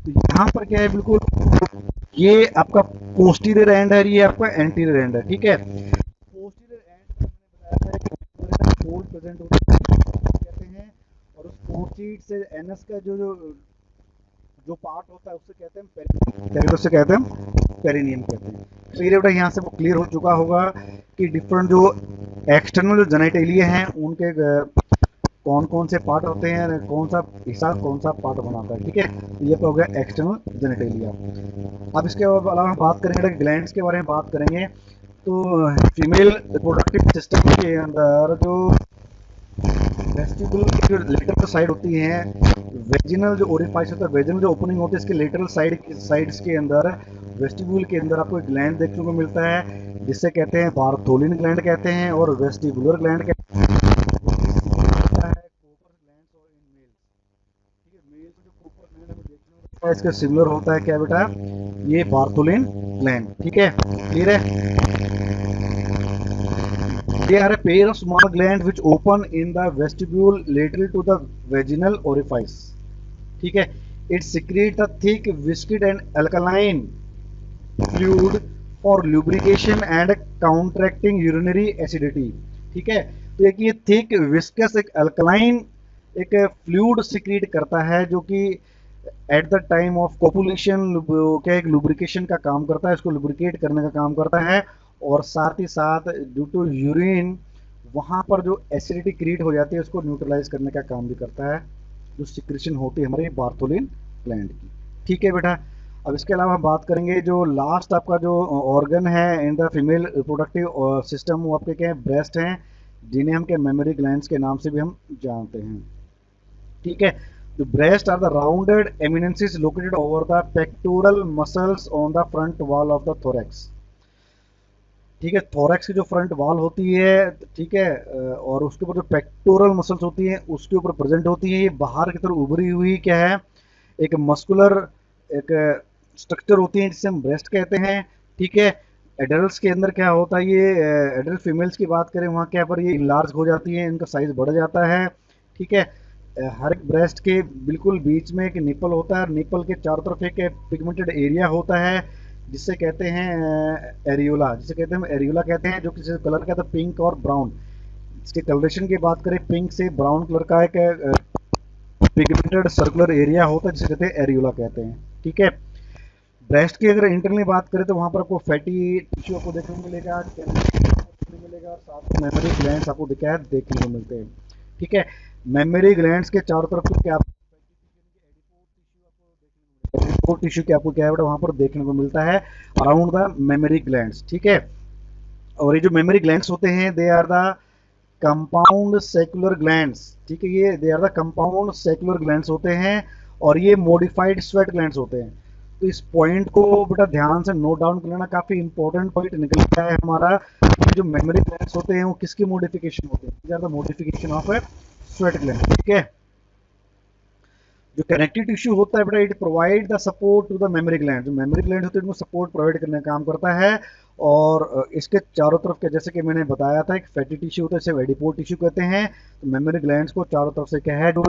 तो यहाँ पर क्या है, बिल्कुल ये आपका पोस्टीरियर एंड है, ये आपका एंटीरियर एंड है, ठीक है। पोस्टीरियर एंड मैंने बताया था कि प्रेजेंट होती है कहते हैं, और उस कोसीड से एनएस का जो जो जो पार्ट होता है उससे कहते हैं पेरिनियम, उससे कहते हैं पेरिनियम कहते हैं। तो ये बेटा यहाँ से वो क्लियर हो चुका होगा कि डिफरेंट जो एक्सटर्नल जो जेनिटेलिया हैं उनके कौन कौन से पार्ट होते हैं, कौन सा हिस्सा कौन सा पार्ट बनाता है। ठीक है, ये तो हो गया एक्सटर्नल जेनिटेलिया। अब इसके अलावा हम बात करेंगे ग्लैंड्स के बारे में बात करेंगे। तो फीमेल रिप्रोडक्टिव सिस्टम के अंदर जो वेस्टिबुल की जो लेटरल साइड होती है, वेजिनल जो ओरिफाइस होता है, वेजिनल जो ओपनिंग होती है इसके लेटरल साइड्स के अंदर वेस्टिबुलर के अंदर आपको एक ग्लैंड देखने को मिलता है जिससे कहते हैं बार्थोलिन ग्लैंड कहते हैं, और वेस्टिबुलर ग्लैंड कहते हैं। इसके सिमिलर होता है क्या बेटा, ये बार्थोलिन ग्लैंड। ठीक है, क्लियर है। They are a pair of small glands which open in the vestibule lateral to the vaginal orifice. ठीक है, it secretes a thick, viscid and alkaline fluid for lubrication and counteracting urinary acidity. ठीक है, तो एक ये thick viscous एक alkaline एक fluid secrete करता है जो कि eight the time of copulation क्या एक लुब्रिकेशन का काम करता है, इसको लुब्रिकेट करने का काम करता है, और साथ ही साथ ड्यू टू यूरिन वहाँ पर जो एसिडिटी क्रिएट हो जाती है उसको न्यूट्रलाइज करने का काम भी करता है, जो सिक्रेशन होती है हमारे बार्थोलिन ग्लैंड की। ठीक है बेटा, अब इसके अलावा हम बात करेंगे जो लास्ट आपका जो ऑर्गन है in the female reproductive system, वो आपके क्या है, ब्रेस्ट हैं, जिन्हें हम क्या मेमोरी ग्लैंड्स के नाम से भी हम जानते हैं। ठीक है, the breast are the rounded eminences located over the pectoral muscles on the front wall of the thorax. ठीक है, थोरैक्स की जो फ्रंट वॉल होती है, ठीक है, और उसके ऊपर जो पेक्टोरल मसल्स होती हैं उसके ऊपर प्रेजेंट होती है। ये बाहर की तरफ उभरी हुई क्या है, एक मस्कुलर एक स्ट्रक्चर होती है जिसे हम ब्रेस्ट कहते हैं। ठीक है, एडल्ट्स के अंदर क्या होता है, ये एडल्ट फीमेल्स की बात करें वहाँ क्या पर ये इनलार्ज हो जाती है, इनका साइज बढ़ जाता है। ठीक है, हर एक ब्रेस्ट के बिल्कुल बीच में एक निपल होता है, निपल के चारों तरफ एक पिगमेंटेड एरिया होता है जिसे कहते हैं एरियोला, जिसे कहते हैं एरियोला कहते हैं, जो किसी कलर का था पिंक और ब्राउन। इसके कलरेशन की बात करें, पिंक से ब्राउन कलर का एक पिगमेंटेड सर्कुलर एरिया होता है जिसे कहते हैं एरियोला कहते हैं। ठीक है, ब्रेस्ट की अगर इंटरनली बात करें तो वहाँ पर आपको फैटी टिश्यू आपको देखने को मिलेगा, और साथ में मेमोरी ग्लैंड्स आपको देखने को मिलते हैं। ठीक है, मेमोरी ग्लैंड्स के चारों तरफ क्या एडिपोर टिश्यू क्या आपको क्या है वहां पर देखने को मिलता है अराउंड द मेमोरी ग्लैंड्स। ठीक है, और ये जो मेमोरी ग्लैंड्स होते हैं they are the compound saccular glands. ठीक है, ये they are the compound saccular glands होते हैं और ये मॉडिफाइड स्वेट ग्लैंड्स होते हैं। तो इस पॉइंट को बेटा ध्यान से नोट डाउन कर लेना, काफी इंपॉर्टेंट पॉइंट निकलता है हमारा। जो मेमोरी ग्लैंड्स होते हैं वो किसकी मॉडिफिकेशन होते हैं, they are the modification of sweat gland. ठीक है, जो कनेक्टिव टिश्यू होता है बेटा it provide the support to the mammary gland, जो मेमोरी ग्लैंड होते हैं उनको सपोर्ट प्रोवाइड करने का काम करता है। और इसके चारों तरफ के जैसे कि मैंने बताया था एक फैटी टिश्यू होता है, इसे एडिपोर टिश्यू कहते हैं। तो मेमोरी ग्लैंड्स को चारों तरफ से क्या है जो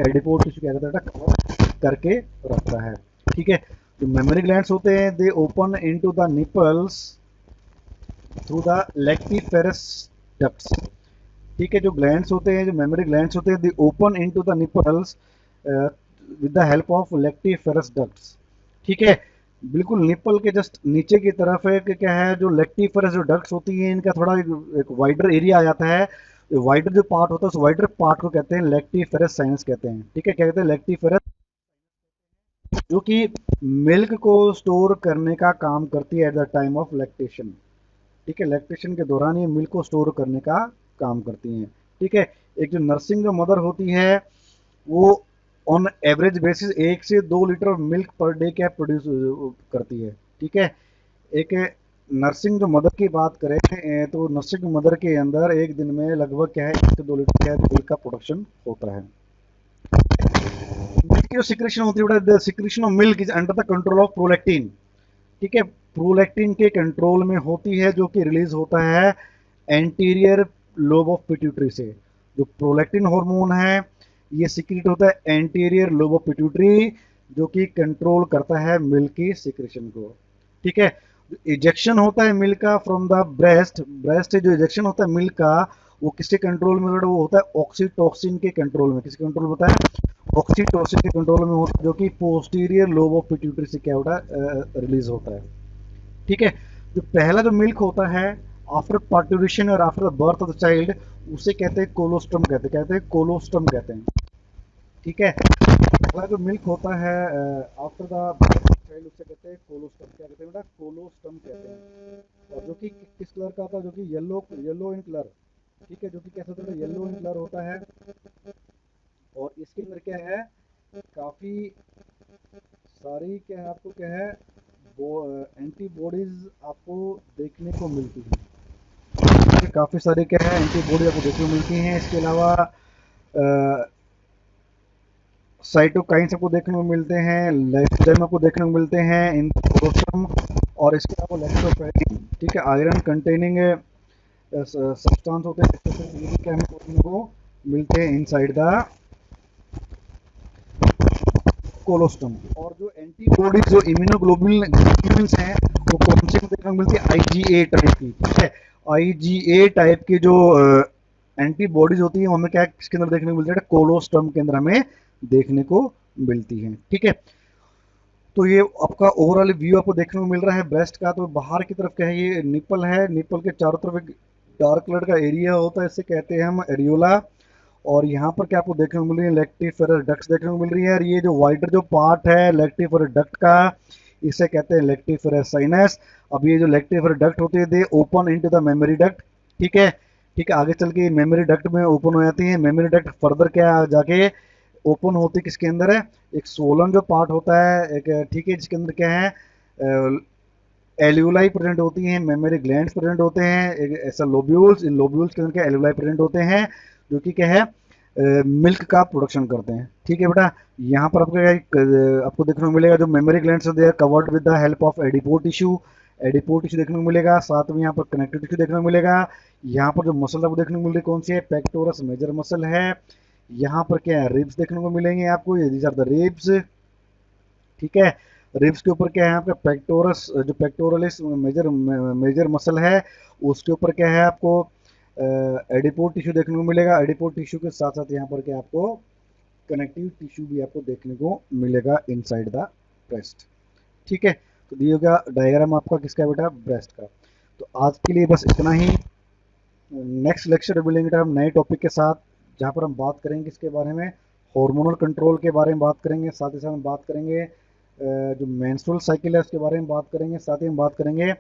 एडिपोर टिश्यू क्या कहता है कवर करके रखता है। ठीक है, जो मेमोरी ग्लैंड्स होते हैं दे open into the nipples through the lactiferous ducts. ठीक है, जो ग्लैंड्स होते हैं, जो मेमोरी ग्लैंड्स होते हैं दे open into the nipples with the help of lactiferous ducts. ठीक है, बिल्कुल निपल के जस्ट नीचे की तरफ है कि क्या है जो लेक्टिफेरस जो डक्ट्स होती हैं इनका थोड़ा एक वाइडर एरिया आ जाता है। वाइडर जो पार्ट होता है उस वाइडर पार्ट को कहते हैं लेक्टिफेरस साइनस कहते हैं। ठीक है, क्या कहते हैं लेक्टिफेरस, जो कि मिल्क को स्टोर करने का काम करती है eight the time of lactation. ठीक है, लैक्टेशन के दौरान ये मिल्क को स्टोर करने का काम करती हैं। ठीक है, एक जो नर्सिंग जो मदर होती है वो ऑन एवरेज बेसिस 1 से 2 लीटर मिल्क पर डे क्या प्रोड्यूस करती है। ठीक है, एक नर्सिंग जो मदर की बात करें तो नर्सिंग मदर के अंदर एक दिन में लगभग क्या है 1 से 2 लीटर क्या है मिल्क का प्रोडक्शन होता है। मिल्क की जो सिक्रेशन होती है the secretion of milk is under the control of prolactin. ठीक है, प्रोलैक्टिन के कंट्रोल में होती है जो कि रिलीज होता है एंटीरियर लोब ऑफ पिट्यूटरी से। जो प्रोलैक्टिन हार्मोन है ये सिक्रेट होता है एंटीरियर लोब ऑफ पिट्यूटरी जो कि कंट्रोल करता है मिल्क की सिक्रेशन को। ठीक है, इजेक्शन होता है मिल्क का फ्रॉम द ब्रेस्ट, ब्रेस्ट से जो इजेक्शन होता है मिल्क का वो किसके कंट्रोल में बेटा, वो होता है ऑक्सीटोसिन के कंट्रोल में। किसके कंट्रोल होता है? ऑक्सीटोसिन के कंट्रोल में होता है, जो कि पोस्टीरियर लोब ऑफ पिट्यूटरी से क्या होता है, रिलीज होता है। ठीक है। जो पहला जो मिल्क होता है आफ्टर पार्टुरेशन और after the birth of the child, उसे कहते हैं कोलोस्टम, कहते हैं कोलोस्टम कहते हैं। ठीक है। पहला जो मिल्क होता है after the birth of child, उसे कहते हैं कोलोस्टम। क्या कहते हैं बेटा? कोलोस्टम कहते हैं। और जो कि किस कलर का होता है? जो कि येलो येलो इन कलर। ठीक है। जो कि कैसा होता है? येलो इन कलर होता है। और इसके अंदर क्या है, काफी सारी क्या है, आपको क्या है, वो एंटीबॉडीज आपको देखने को मिलती है। काफी सारी क्या है, एंटीबॉडी आपको देखने को मिलती हैं। इसके अलावा साइटोकाइंस आपको देखने को मिलते हैं, लाइसोजाइम आपको देखने को मिलते हैं इन कोलोस्टम। और इसके अलावा लैक्टोफेरेटिन, ठीक है, आयरन कंटेनिंग सब्सटेंस होते हैं, क्या हमें देखने को मिलते हैं इनसाइड द कोलोस्टम। और जो एंटीबॉडीज, जो इम्यूनोग्लोबुलिन्स हैं, वो कौन से देखने को मिलती है? आईजीए टाइप की। ठीक है। आईजीए टाइप की जो एंटीबॉडीज होती है, हमें क्या किसके अंदर देखने को मिलती है? कोलोस्टम के अंदर हमें देखने को मिलती है। ठीक है। तो ये आपका ओवरऑल व्यू आपको देखने को मिल रहा है ब्रेस्ट का। तो बाहर की तरफ क्या है, ये निपल है, निपल के चारों तरफ एक डार्क कलर का एरिया होता है, इसे कहते हैं हम एरियोला। और यहाँ पर क्या आपको देखने को मिल रही है? लैक्टिफेरस डक्ट्स देखने को मिल रही है। और ये जो वाइटर जो पार्ट है लैक्टिफेरस डक्ट का, इसे कहते हैं लैक्टिफेरस साइनस। अब ये जो लैक्टिफेरस डक्ट होती है, दे open into the memory duct. ठीक है। ठीक है। आगे चल के मेमोरी डक्ट में ओपन हो जाती है। मेमोरी डक्ट फर्दर क्या जाके ओपन होती है किसके अंदर है? एक सोलन जो पार्ट होता है एक, ठीक है, जिसके अंदर क्या है, एल्यूलाई प्रेजेंट होती हैं, मेमोरी ग्लैंड्स प्रेजेंट होते हैं, एक ऐसा लोब्यूल्स, इन लोब्यूल्स के अंदर क्या एल्यूलाई प्रेजेंट होते हैं, जो कि क्या है, मिल्क का प्रोडक्शन करते हैं। ठीक है बेटा। यहाँ पर आपको आपको देखने को मिलेगा जो mammary glands they are covered with the help of adipose tissue. Adipose tissue देखने को मिलेगा, साथ में यहाँ पर कनेक्टिव टिश्यू देखने को मिलेगा। यहाँ पर जो मसल आपको देखने को मिल रही कौन सी है? पेक्टोरस मेजर मसल है। यहाँ पर क्या है? रिब्स देखने को मिलेंगे आपको, ये दीज आर द रिब्स। ठीक है। रिब्स के ऊपर क्या है आपका? पेक्टोरस, जो पेक्टोरलिस मेजर मेजर मसल है, उसके ऊपर क्या है आपको? एडिपोर टिश्यू देखने को मिलेगा। एडिपोर टिश्यू के साथ साथ यहाँ पर क्या आपको कनेक्टिव टिश्यू भी आपको देखने को मिलेगा इनसाइड द ब्रेस्ट। ठीक है। तो ये होगा डायग्राम आपका किसका बेटा? ब्रेस्ट का। तो आज के लिए बस इतना ही। नेक्स्ट लेक्चर मिलेंगे हम नए टॉपिक के साथ, जहाँ पर हम बात करेंगे इसके बारे में, हार्मोनल कंट्रोल के बारे में बात करेंगे। साथ ही साथ हम बात करेंगे जो मेंस्ट्रुअल साइकिल है उसके बारे में बात करेंगे। साथ ही हम बात करेंगे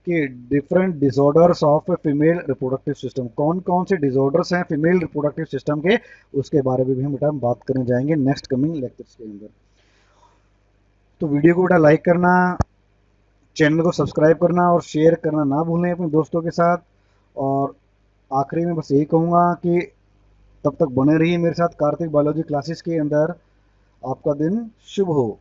कि different disorders of female reproductive system, कौन कौन से डिसऑर्डर्स हैं फीमेल रिप्रोडक्टिव सिस्टम के, उसके बारे में भी हम बेटा बात करने जाएंगे नेक्स्ट कमिंग लेक्चर्स के अंदर। तो वीडियो को बेटा लाइक करना, चैनल को सब्सक्राइब करना और शेयर करना ना भूलें अपने दोस्तों के साथ। और आखिरी में बस यही कहूँगा कि तब तक बने रहिए मेरे साथ कार्तिक बायोलॉजी क्लासेस के अंदर। आपका दिन शुभ हो।